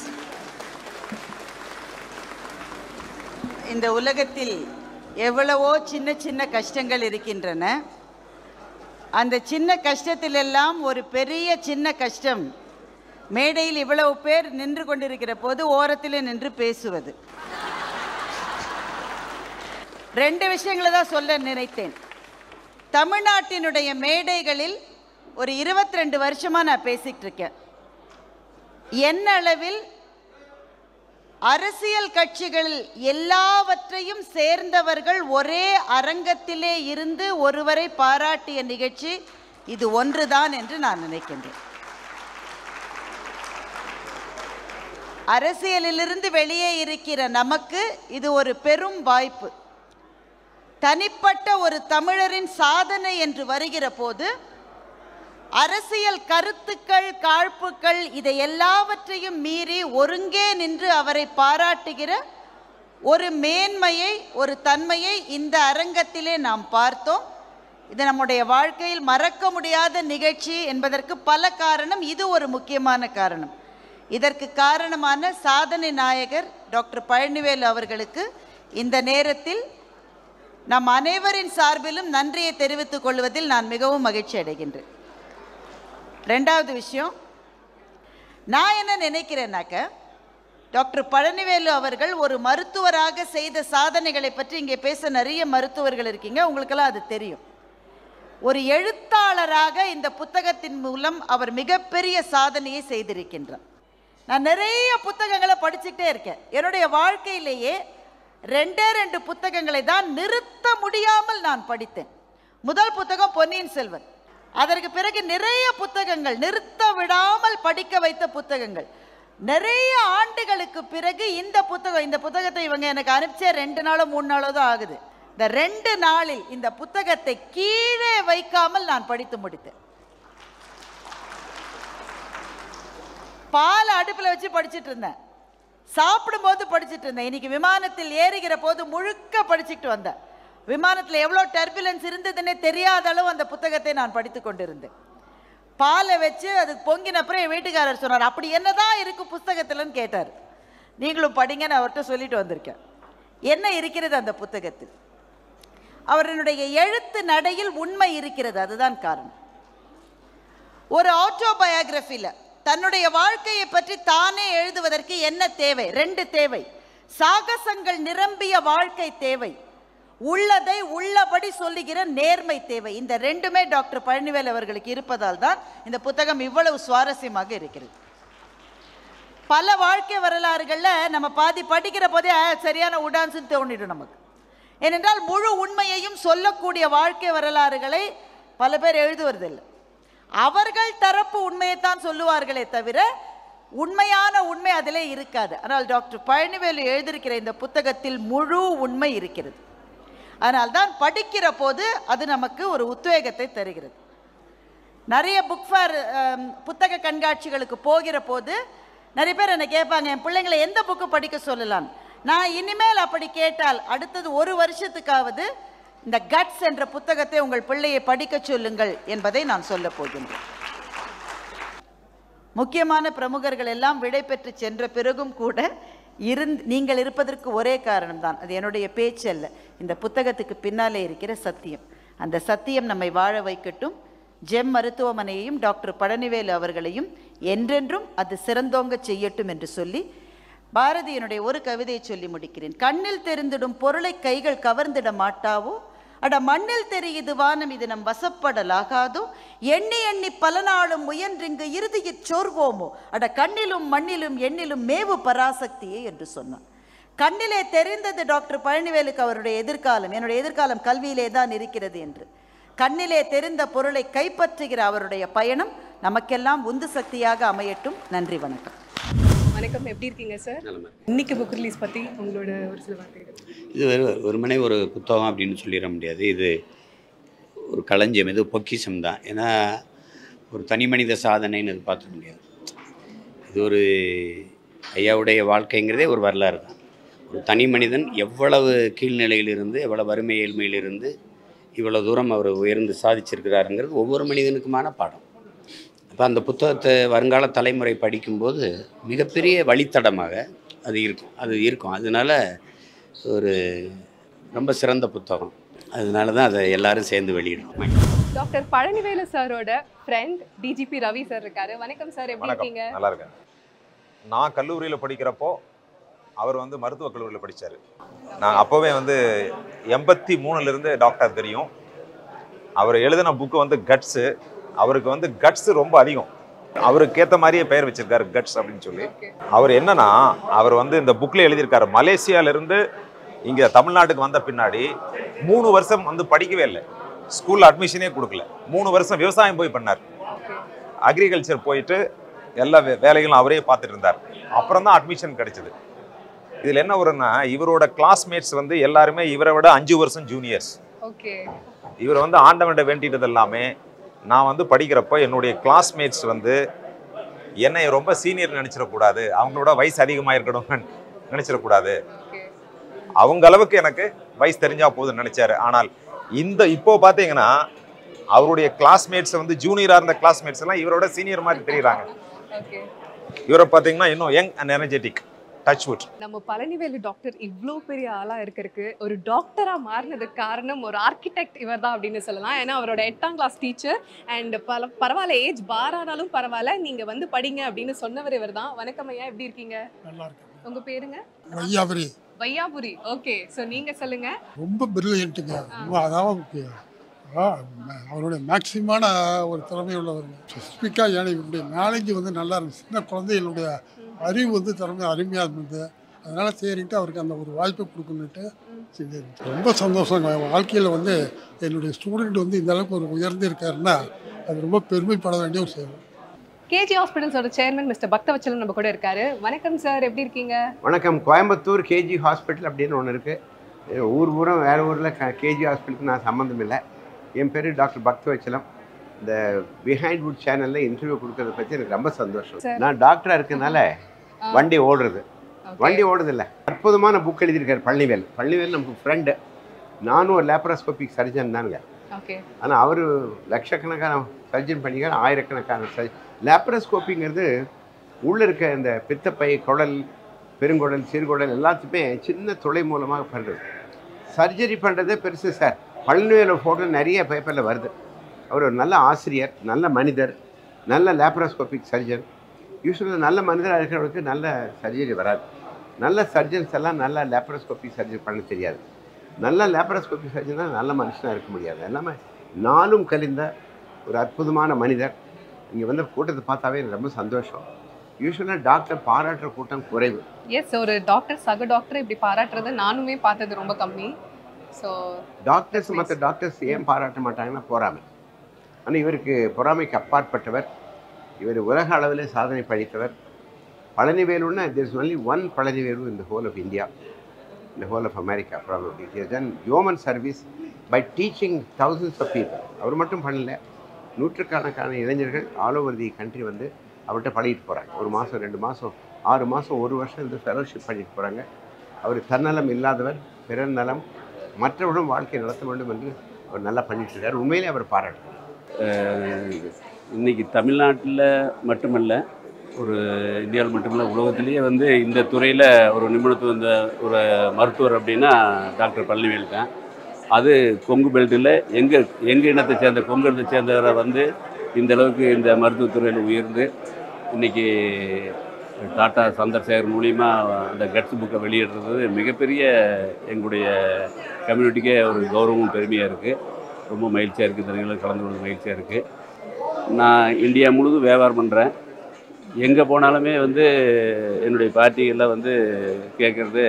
இந்த உலகத்தில் எவ்வளவோ சின்ன சின்ன கஷ்டங்கள் இருக்கின்றன. அந்த சின்ன கஷ்டத்திலெல்லாம் ஒரு பெரிய சின்ன கஷ்டம் மேடையில் இவ்வளவு பேர் நின்று கொண்டிருக்கிற போது ஓரத்திலே நின்று பேசுவது. 2 விஷயங்களை தான் சொல்ல நினைத்தேன். தமிழ்நாட்டினுடைய மேடைகளில் ஒரு 22 வருஷமா நான் பேசிட்டு இருக்கேன். என்ன அளவில் அரசியல் கட்சிகள் எல்லாவற்றையும் சேர்ந்தவர்கள் ஒரே அரங்கத்திலே இருந்து ஒருவரை பாராட்டிய நிகழ்ச்சி இது ஒன்றுதான் என்று நான் நினைக்கின்றேன். அரசியலிலிருந்து வெளியே இருக்கிற நமக்கு இது ஒரு பெரும் வாய்ப்பு. தனிப்பட்ட ஒரு தமிழரின் சாதனை என்று வருகிற போது அரசியல் கருத்துக்கள், காழ்ப்புக்கள் இதை எல்லாவற்றையும் மீறி ஒருங்கே நின்று அவரை பாராட்டுகிற ஒரு மேன்மையை, ஒரு தன்மையை இந்த அரங்கத்திலே நாம் பார்த்தோம். இது நம்முடைய வாழ்க்கையில் மறக்க முடியாத நிகழ்ச்சி என்பதற்கு பல காரணம், இது ஒரு முக்கியமான காரணம். இதற்கு காரணமான சாதனை நாயகர் டாக்டர் பழனிவேலு அவர்களுக்கு இந்த நேரத்தில் நம் அனைவரின் சார்பிலும் நன்றியை தெரிவித்துக் கொள்வதில் நான் மிகவும் மகிழ்ச்சி அடைகின்றேன். 2வது விஷயம், நான் என்ன நினைக்கிறேன்னாக்க, டாக்டர் பழனிவேலு அவர்கள் ஒரு மருத்துவராக செய்த சாதனைகளை பற்றி இங்கே பேச நிறைய மருத்துவர்கள் இருக்கீங்க, உங்களுக்கெல்லாம் அது தெரியும். ஒரு எழுத்தாளராக இந்த புத்தகத்தின் மூலம் அவர் மிகப்பெரிய சாதனையை செய்திருக்கின்றார். நான் நிறைய புத்தகங்களை படிச்சுட்டே இருக்கேன். என்னுடைய வாழ்க்கையிலேயே 2 புத்தகங்களை தான் நிறுத்த முடியாமல் நான் படித்தேன். முதல் புத்தகம் பொன்னியின் செல்வன். அதற்கு பிறகு நிறைய புத்தகங்கள், நிறுத்த விடாமல் படிக்க வைத்த புத்தகங்கள். நிறைய ஆண்டுகளுக்கு பிறகு இந்த புத்தகத்தை இவங்க எனக்கு அனுப்பிச்சே 2 நாளோ 3 நாளோ தான் ஆகுது. இந்த 2 நாளில் இந்த புத்தகத்தை கீழே வைக்காமல் நான் படித்து முடித்தேன். பால் அடுப்பில் வச்சு படிச்சுட்டு இருந்தேன், சாப்பிடும்போது படிச்சுட்டு இருந்தேன். இன்னைக்கு விமானத்தில் ஏறுகிற போது முழுக்க படிச்சுட்டு வந்தேன். விமானத்தில் எவ்வளோ டர்புலன்ஸ் இருந்ததுன்னே தெரியாத அளவு அந்த புத்தகத்தை நான் படித்து கொண்டிருந்தேன். பாலை வச்சு அது பொங்கினப்புறம் என் வீட்டுக்காரர் சொன்னார், அப்படி என்னதான் இருக்கு புத்தகத்தில்னு கேட்டார். நீங்களும் படிங்கன்னு அவர்கிட்ட சொல்லிட்டு வந்திருக்கேன். என்ன இருக்கிறது அந்த புத்தகத்தில்? அவருடைய எழுத்து நடையில் உண்மை இருக்கிறது, அதுதான் காரணம். ஒரு ஆட்டோபயோகிராஃபியில் தன்னுடைய வாழ்க்கையை பற்றி தானே எழுதுவதற்கு என்ன தேவை? 2 தேவை. சாகசங்கள் நிரம்பிய வாழ்க்கை தேவை, உள்ளதை உள்ளபடி சொல்லுகிற நேர்மை தேவை. இந்த ரெண்டுமே டாக்டர் பழனிவேல் அவர்களுக்கு இருப்பதால் தான் இந்த புத்தகம் இவ்வளவு சுவாரஸ்யமாக இருக்கிறது. பல வாழ்க்கை வரலாறுகளில் நம்ம பாதி படிக்கிற போதே சரியான உடான்ஸ்ன்னு தோணிடும் நமக்கு. ஏனென்றால் முழு உண்மையையும் சொல்லக்கூடிய வாழ்க்கை வரலாறுகளை பல பேர் எழுதுவதில்லை. அவர்கள் தரப்பு உண்மையைத்தான் சொல்லுவார்களே தவிர உண்மையான உண்மை அதிலே இருக்காது. ஆனால் டாக்டர் பழனிவேலு எழுதியிருக்கிற இந்த புத்தகத்தில் முழு உண்மை இருக்கிறது. அதனால் தான் படிக்கிற போது அது நமக்கு ஒரு உத்வேகத்தை தருகிறது. நிறைய புக் ஃபேர் புத்தக கண்காட்சிகளுக்கு போகிற போது நிறைய பேர் என்னை கேட்பாங்க, என் பிள்ளைங்களை எந்த புக்கு படிக்க சொல்லலாம். நான் இனிமேல் அப்படி கேட்டால் அடுத்தது ஒரு வருஷத்துக்காவது இந்த கட்ஸ் என்ற புத்தகத்தை உங்கள் பிள்ளையை படிக்க சொல்லுங்கள் என்பதை நான் சொல்ல போகின்றேன். முக்கியமான பிரமுகர்கள் எல்லாம் விடை பெற்று சென்ற பிறகும் கூட நீங்கள் இருப்பதற்கு ஒரே காரணம்தான், அது என்னுடைய பேச்சு அல்ல, இந்த புத்தகத்துக்கு பின்னாலே இருக்கிற சத்தியம். அந்த சத்தியம் நம்மை வாழ வைக்கட்டும். ஜெம் மருத்துவமனையையும் டாக்டர் பழனிவேலு அவர்களையும் என்றென்றும் அது சிறந்தோங்க செய்யட்டும் என்று சொல்லி பாரதியினுடைய ஒரு கவிதையை சொல்லி முடிக்கிறேன். கண்ணில் தெரிந்திடும் பொருளை கைகள் கவர்ந்திட மாட்டாவோ, அட மண்ணில் தெரியுது வானம் இது நம் வசப்படலாகாதோ, எண்ணி எண்ணி பல நாளும் முயன்றிங்கு இறுதியில் சோர்வோமோ, அட கண்ணிலும் மண்ணிலும் எண்ணிலும் மேவு பராசக்தியே என்று சொன்னார். கண்ணிலே தெரிந்தது டாக்டர் பழனிவேலுக்கு அவருடைய எதிர்காலம், என்னுடைய எதிர்காலம் கல்வியிலே தான் இருக்கிறது என்று. கண்ணிலே தெரிந்த பொருளை கைப்பற்றுகிற அவருடைய பயணம் நமக்கெல்லாம் உந்து சக்தியாக அமையட்டும். நன்றி, வணக்கம். வணக்கம், எப்படி இருக்கீங்க சார்? இன்னைக்கு புக் ரிலீஸ் பற்றி உங்களோட ஒரு சில வார்த்தைகள். இது வெறுமனே ஒரு புத்தகம் அப்படின்னு சொல்லிட முடியாது. இது ஒரு களஞ்சியம், இது பொக்கிஷம் தான். ஏன்னா ஒரு தனி மனித சாதனைன்னு இது பார்த்துக்க முடியாது. இது ஒரு ஐயாவுடைய வாழ்க்கைங்கிறதே ஒரு வரலாறு தான். ஒரு தனி மனிதன் எவ்வளவு கீழ்நிலையிலிருந்து எவ்வளவு வறுமை ஏழ்மையிலிருந்து இவ்வளோ தூரம் அவர் உயர்ந்து சாதிச்சிருக்கிறாருங்கிறது ஒவ்வொரு மனிதனுக்குமான பாடம். அப்போ அந்த புத்தகத்தை வருங்கால தலைமுறை படிக்கும்போது மிகப்பெரிய வழித்தடமாக அது இருக்கும். அதனால ஒரு ரொம்ப சிறந்த புத்தகம். அதனால தான் அதை எல்லாரும் சேர்ந்து வெளியிடுறோம். டாக்டர் பழனிவேலு சாரோட ஃப்ரெண்ட் டிஜிபி ரவி சார் இருக்காரு. வணக்கம் சார், எப்படி இருக்கீங்க? நல்லா இருக்கேன். நான் கல்லூரியில் படிக்கிறப்போ அவர் வந்து மருத்துவக் கல்லூரியில் படித்தார். நான் அப்போவே வந்து 83லேருந்து டாக்டர் தெரியும். அவர் எழுதின புக்கு வந்து கட்ஸு. அவருக்கு வந்து கட்ஸு ரொம்ப அதிகம். அவருக்கு ஏற்ற மாதிரியே பெயர் வச்சிருக்காரு கட்ஸ் அப்படின்னு சொல்லி. அவர் என்னன்னா, அவர் வந்து இந்த புக்கில் எழுதியிருக்காரு, மலேசியாவிலேருந்து இங்கே தமிழ்நாட்டுக்கு வந்த பின்னாடி 3 வருஷம் வந்து படிக்கவே இல்லை, ஸ்கூலில் அட்மிஷனே கொடுக்கல. 3 வருஷம் விவசாயம் போய் பண்ணார். அக்ரிகல்ச்சர் போயிட்டு எல்லா வேலைகளும் அவரே பார்த்துட்டு இருந்தார். அப்புறம் தான் அட்மிஷன் கிடைச்சிது. இதில் என்ன வரும்னா, இவரோட கிளாஸ்மேட்ஸ் வந்து எல்லாருமே இவரை விட 5 வருஷம் ஜூனியர்ஸ். இவர் வந்து ஆண்டவன்கிட்ட வேண்டிட்டது எல்லாமே, நான் வந்து படிக்கிறப்போ என்னுடைய கிளாஸ்மேட்ஸ் வந்து என்னை ரொம்ப சீனியர் நினச்சிடக்கூடாது, அவங்களோட வயசு அதிகமாக இருக்கணும்னு நினச்சிடக்கூடாது, அவங்க அளவுக்கு எனக்கு வயசு தெரிஞ்சா போதுன்னு நினச்சாரு. ஆனால் இப்போ பார்த்தீங்கன்னா அவருடைய கிளாஸ்மேட்ஸ் வந்து ஜூனியராக இருந்த கிளாஸ்மேட்ஸ் எல்லாம் இவரோட சீனியர் மாதிரி தெரியுறாங்க. இவரை பார்த்தீங்கன்னா இன்னும் யங் அண்ட் எனர்ஜெட்டிக். நம்ம பழனிவேலு டாக்டர் இவ்வளோ பெரிய ஆளாக இருக்கிறதுக்கு, ஒரு டாக்டராக மாறினதுக்கு காரணம் ஒரு ஆர்கிடெக்ட் இவர் தான் அப்படின்னு சொல்லலாம். ஏன்னா அவரோட 8ஆம் கிளாஸ் டீச்சர் அண்ட் பரவாயில்ல, ஏஜ் பாரானாலும் பரவாயில்ல, நீங்கள் வந்து படிங்க அப்படின்னு சொன்னவர் இவர் தான். வணக்கம் ஐயா, எப்படி இருக்கீங்க? நல்லா இருக்கேன். உங்கள் பேருங்க? வையாபுரி. வையாபுரி, ஓகே. ஸோ நீங்கள் சொல்லுங்கள். ரொம்ப பிரில்லியன்ட்டுங்க. அதாவது அவருடைய மேக்சிமான ஒரு திறமை உள்ளவர். ஸ்பெசிஃபிக்காக என்னுடைய நாலேஜ் வந்து நல்லா இருந்துச்சு. சின்ன குழந்தைகளுடைய அறிவு வந்து திறமை அருமையாக இருந்தது. அதனால் சரின்ட்டு அவருக்கு அந்த ஒரு வாய்ப்பை கொடுக்கணுன்ட்டு செஞ்சு ரொம்ப சந்தோஷம். வாழ்க்கையில் வந்து என்னுடைய ஸ்டூடெண்ட் வந்து இந்த அளவுக்கு ஒரு உயர்ந்து இருக்காருன்னா அது ரொம்ப பெருமைப்பட வேண்டிய ஒரு செயல். கேஜி ஹாஸ்பிட்டல்ஸோட சேர்மன் மிஸ்டர் பக்தவச்சலம் நம்ம கூட இருக்காரு. வணக்கம் சார், எப்படி இருக்கீங்க? வணக்கம். கோயம்புத்தூர் கேஜி ஹாஸ்பிட்டல் அப்படின்னு ஒன்று இருக்குது. ஊரம் வேறு ஊரில் கேஜி ஹாஸ்பிட்டலுக்கு நான் சம்மந்தம் இல்லை. என் பேர் டாக்டர் பக்தவச்சலம். இந்த பிஹைண்ட் வுட் சேனலில் இன்டர்வியூ கொடுக்கறத பற்றி எனக்கு ரொம்ப சந்தோஷம். நான் டாக்டராக இருக்கிறதுனால வண்டி ஓடுறதில்லை. அற்புதமான புக் எழுதியிருக்காரு பழனிவேல் நமக்கு ஃப்ரெண்டு. நானும் ஒரு லேப்ராஸ்கோபிக் சர்ஜன் தானுங்க. ஆனால் அவர் லட்சக்கணக்கான சர்ஜன் பண்ணிக்கார், ஆயிரக்கணக்கான லேப்ராஸ்கோப்பிங்கிறது உள்ளே இருக்க இந்த பித்தப்பை, குடல், பெருங்குடல், சிறுகுடல் எல்லாத்துக்குமே சின்ன துளை மூலமாக பண்ணுறது. சர்ஜரி பண்ணுறதே பெருசு சார். பழனிவேலு ஃபோட்டோ நிறைய பேப்பரில் வருது. அவர் ஒரு நல்ல ஆசிரியர், நல்ல மனிதர், நல்ல லேப்ராஸ்கோபிக் சர்ஜன். யூஸ்வலாக நல்ல மனிதராக இருக்கிறவங்களுக்கு நல்ல சர்ஜரி வராது. நல்ல சர்ஜன்ஸ் எல்லாம் நல்ல லேப்ரோஸ்கோபி சர்ஜன் பண்ண தெரியாது. நல்ல லேப்ரோஸ்கோபி சர்ஜனாக நல்ல மனுஷனாக இருக்க முடியாது. எல்லாமே நாளும் கழிந்த ஒரு அற்புதமான மனிதர். இங்கே வந்து கூட்டத்தை பார்த்தாவே எனக்கு ரொம்ப சந்தோஷம். யூஸ்வலாக டாக்டர் பாராட்டுற கூட்டம் குறைவு. எஸ், ஒரு டாக்டர் சக டாக்டர் இப்படி பாராட்டுறது நானுமே பார்த்தது ரொம்ப கம்மி. ஸோ டாக்டர்ஸ் மற்ற டாக்டர்ஸ் ஏன் பாராட்ட மாட்டாங்கன்னா பொறாமை. ஆனால் இவருக்கு பொறாமைக்கு அப்பாற்பட்டவர். இவர் உலக அளவில் சாதனை படைத்தவர். பழனிவேலுன்னா there is only one Palanivelu in the whole of India, in the whole of America probably. He has done human service by teaching thousands of people. அவர் மட்டும் பண்ணல, நூற்றுக்கணக்கான இளைஞர்கள் ஆல் ஓவர் தி கண்ட்ரி வந்து அவர்கிட்ட பழகிட்டு போகிறாங்க. 1 மாதம் 2 மாதம் 6 மாதம் 1 வருஷம் இந்த ஃபெலோஷிப் பண்ணிட்டு போகிறாங்க. அவர் தன்னலம் இல்லாதவர், பிறர் நலம் மற்றவர்களும் வாழ்க்கை நடத்த வேண்டும் என்று அவர் நல்லா பண்ணிட்டு இருக்கார். உண்மையிலே அவர் பாராட்டு. இன்றைக்கி தமிழ்நாட்டில் மட்டுமல்ல, ஒரு இந்தியாவில் மட்டுமல்ல, உலகத்திலேயே வந்து இந்த துறையில் ஒரு நிபுணத்துவம் இந்த ஒரு மருத்துவர் அப்படின்னா டாக்டர் பழனிவேல் தான். அது கொங்கு பெல்ட்டில் எங்கள் இனத்தை சேர்ந்த கொங்கு இனத்தை சேர்ந்தவரை வந்து இந்த அளவுக்கு இந்த மருத்துவத்துறையில் உயர்ந்து இன்றைக்கி டாட்டா சந்திரசேகர் மூலிமா அந்த கட்ஸ் புக்கை வெளியிடுறது மிகப்பெரிய எங்களுடைய கம்யூனிட்டிக்கே ஒரு கௌரவமும் பெருமையாக இருக்குது. ரொம்ப மகிழ்ச்சியாக இருக்குது. இந்த நிகழ்ச்சியில் கலந்து கொண்டு மகிழ்ச்சியாக இருக்குது. நான் இந்தியா முழுவதும் வியாபாரம் பண்ணுறேன். எங்கே போனாலுமே வந்து என்னுடைய பார்ட்டிகளில் வந்து கேட்குறது,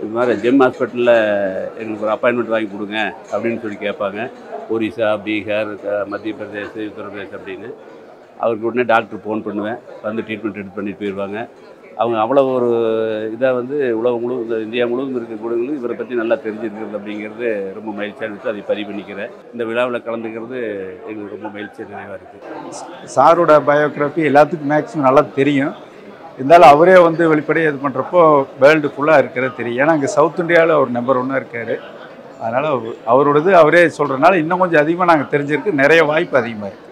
இது மாதிரி ஜெம் ஹாஸ்பிட்டலில் எங்களுக்கு ஒரு அப்பாயின்மெண்ட் வாங்கி கொடுங்க அப்படின்னு சொல்லி கேட்பாங்க. ஒரிசா, பீகார், மத்திய பிரதேஷ், உத்தரப்பிரதேஷ் அப்படின்னு. அவருக்கு உடனே டாக்டர் ஃபோன் பண்ணுவேன், வந்து ட்ரீட்மெண்ட் எடுத்து பண்ணிட்டு போயிடுவாங்க. அவங்க அவ்வளோ ஒரு இதாக வந்து உலகம் முழுவதும் இந்தியா முழுவதும் இருக்கக்கூடியவங்களுக்கு இவரை பற்றி நல்லா தெரிஞ்சிருக்கிறது அப்படிங்கிறது ரொம்ப மகிழ்ச்சியாக இருந்துச்சு. அதை பதிவு பண்ணிக்கிறேன். இந்த விழாவில் கலந்துக்கிறது எங்களுக்கு ரொம்ப மகிழ்ச்சியாக நினைவாக இருக்குது. சாரோட பயோகிராஃபி எல்லாத்துக்கும் மேக்ஸிமம் நல்லா தெரியும். இருந்தாலும் அவரே வந்து வெளிப்படையாக இது பண்ணுறப்போ வேர்ல்டு ஃபுல்லாக இருக்கிறது தெரியும். ஏன்னா இங்கே சவுத் இந்தியாவில் அவர் நம்பர் 1 இருக்கார். அதனால் அவரோடது அவரே சொல்கிறதுனால இன்னும் கொஞ்சம் அதிகமாக நாங்கள் தெரிஞ்சிருக்கு. நிறைய வாய்ப்பு அதிகமாக இருக்குது.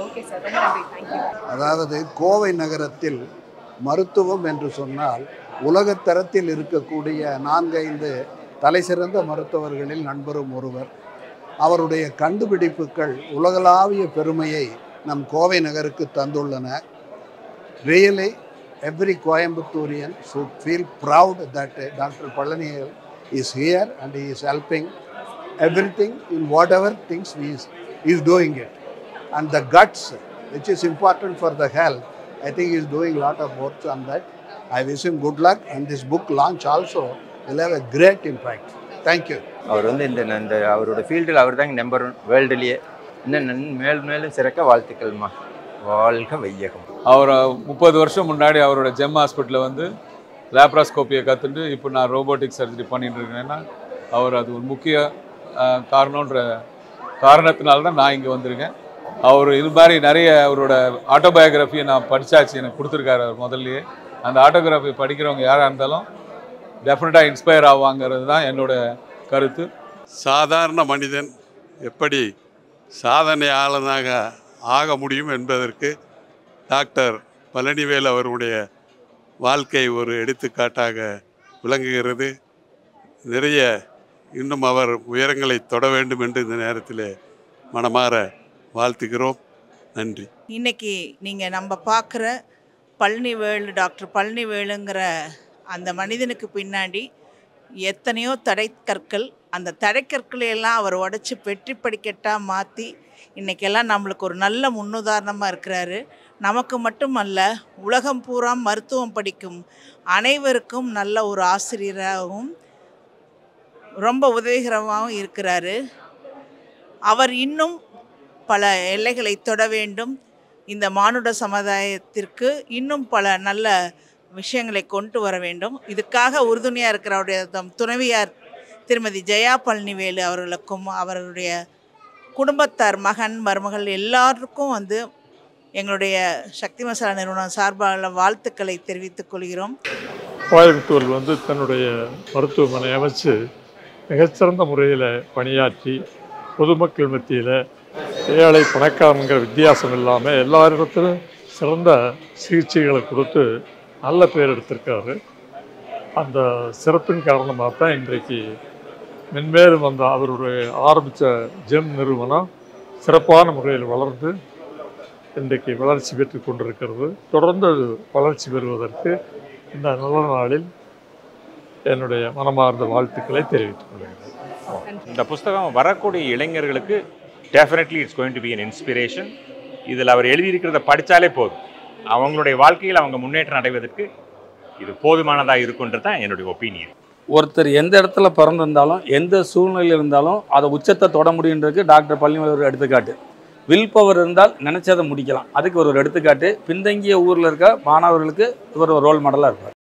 ஓகே சார், ரொம்ப நன்றி. தேங்க்யூ. அதாவது கோவை நகரத்தில் மருத்துவம் என்று சொன்னால் உலகத்தரத்தில் இருக்கக்கூடிய 4-5 தலைசிறந்த மருத்துவர்களில் நண்பரும் ஒருவர். அவருடைய கண்டுபிடிப்புகள் உலகளாவிய பெருமையை நம் கோவை நகருக்கு தந்துள்ளன. Really every Coimbaturian should feel proud that Dr. Palanivel is here and he is helping everything in whatever things he is doing it. And the guts, which is important for the health, I think he is doing a lot of work on that. I wish him good luck, and this book launch also will have a great impact. Thank you. அவர் வந்து இந்த அவரோட ஃபீல்டில் அவர் தான் number 1 வேர்ல்டுலேயே. இன்னும் மேலும் சிறக்க வாழ்த்துக்கள்மா. வாழ்க வையகம். அவர் 30 வருஷம் முன்னாடி அவரோட ஜெம் ஹாஸ்பிட்டலில் வந்து லேப்ராஸ்கோப்பியை கற்றுட்டு இப்போ நான் ரோபோட்டிக் சர்ஜரி பண்ணிட்டு இருக்கேன்னா அவர் அது ஒரு முக்கிய காரணன்ற காரணத்தினால தான் நான் இங்கே வந்திருக்கேன். அவர் இது மாதிரி நிறைய அவரோட ஆட்டோபயோகிராஃபியை நான் படித்தாச்சு, எனக்கு கொடுத்துருக்காரு அவர் முதல்லையே. அந்த ஆட்டோகிராஃபி படிக்கிறவங்க யாராக இருந்தாலும் டெஃபினட்டாக இன்ஸ்பயர் ஆவாங்கிறது தான் என்னோட கருத்து. சாதாரண மனிதன் எப்படி சாதனையாளனாக ஆக முடியும் என்பதற்கு டாக்டர் பழனிவேல் அவருடைய வாழ்க்கை ஒரு எடுத்துக்காட்டாக விளங்குகிறது. நிறைய இன்னும் அவர் உயரங்களை தொட வேண்டும் என்று இந்த நேரத்தில் மனமாற வாழ்த்துகிறோம். நன்றி. இன்னைக்கு நீங்கள் நம்ம பார்க்குற பழனிவேலு, டாக்டர் பழனிவேலுங்கிற அந்த மனிதனுக்கு பின்னாடி எத்தனையோ தடைக்கற்கள், அந்த தடைக்கற்களையெல்லாம் அவர் உடச்சி வெற்றி படிக்கட்டாக மாற்றி இன்றைக்கெல்லாம் நம்மளுக்கு ஒரு நல்ல முன்னுதாரணமாக இருக்கிறாரு. நமக்கு மட்டுமல்ல, உலகம் பூரா மருத்துவம் படிக்கும் அனைவருக்கும் நல்ல ஒரு ஆசிரியராகவும் ரொம்ப உதவிகரமாகவும் இருக்கிறாரு. அவர் இன்னும் பல எல்லைகளை தொட வேண்டும். இந்த மானுட சமுதாயத்திற்கு இன்னும் பல நல்ல விஷயங்களை கொண்டு வர வேண்டும். இதுக்காக உறுதுணையாக இருக்கிற அவருடைய துணைவியார் திருமதி ஜெயா பழனிவேலு அவர்களுக்கும் அவருடைய குடும்பத்தார், மகன், மருமகள் எல்லாருக்கும் வந்து எங்களுடைய சக்தி மசாலா நிறுவனம் சார்பாக வாழ்த்துக்களை தெரிவித்துக் கொள்கிறோம். கோயம்புத்தூரில் வந்து தன்னுடைய மருத்துவமனை அமைச்சு மிகச்சிறந்த முறையில் பணியாற்றி பொதுமக்கள் மத்தியில் ஏழை பணக்காரங்கிற வித்தியாசம் இல்லாமல் எல்லாரிடத்திலும் சிறந்த சிகிச்சைகளை கொடுத்து நல்ல பேர் எடுத்திருக்காரு. அந்த சிறப்பின் காரணமாக தான் இன்றைக்கு மென்மேலும் வந்த அவருடைய ஆரம்பித்த ஜெம் நிறுவனம் சிறப்பான முறையில் வளர்ந்து இன்றைக்கு வளர்ச்சி பெற்று கொண்டிருக்கிறது. தொடர்ந்து வளர்ச்சி பெறுவதற்கு இந்த நல்ல நாளில் என்னுடைய மனமார்ந்த வாழ்த்துக்களை தெரிவித்துக் கொள்கிறேன். இந்த புஸ்தகம் வரக்கூடிய இளைஞர்களுக்கு definitely it's going to be an inspiration. இதில் அவர் எழுதியிருக்கிறத படித்தாலே போதும், அவங்களுடைய வாழ்க்கையில் அவங்க முன்னேற்றம் அடைவதற்கு இது போதுமானதாக இருக்குன்றது தான் என்னுடைய ஒப்பீனியன். ஒருத்தர் எந்த இடத்துல பிறந்திருந்தாலும் எந்த சூழ்நிலையில் இருந்தாலும் அதை உச்சத்தை தொட முடியுன்றதுக்கு டாக்டர் பழனிவேல் ஒரு எடுத்துக்காட்டு. வில் பவர் இருந்தால் நினச்சதை முடிக்கலாம், அதுக்கு ஒரு எடுத்துக்காட்டு. பின்தங்கிய ஊரில் இருக்க மாணவர்களுக்கு இவர் ஒரு ரோல் மாடலாக இருப்பார்.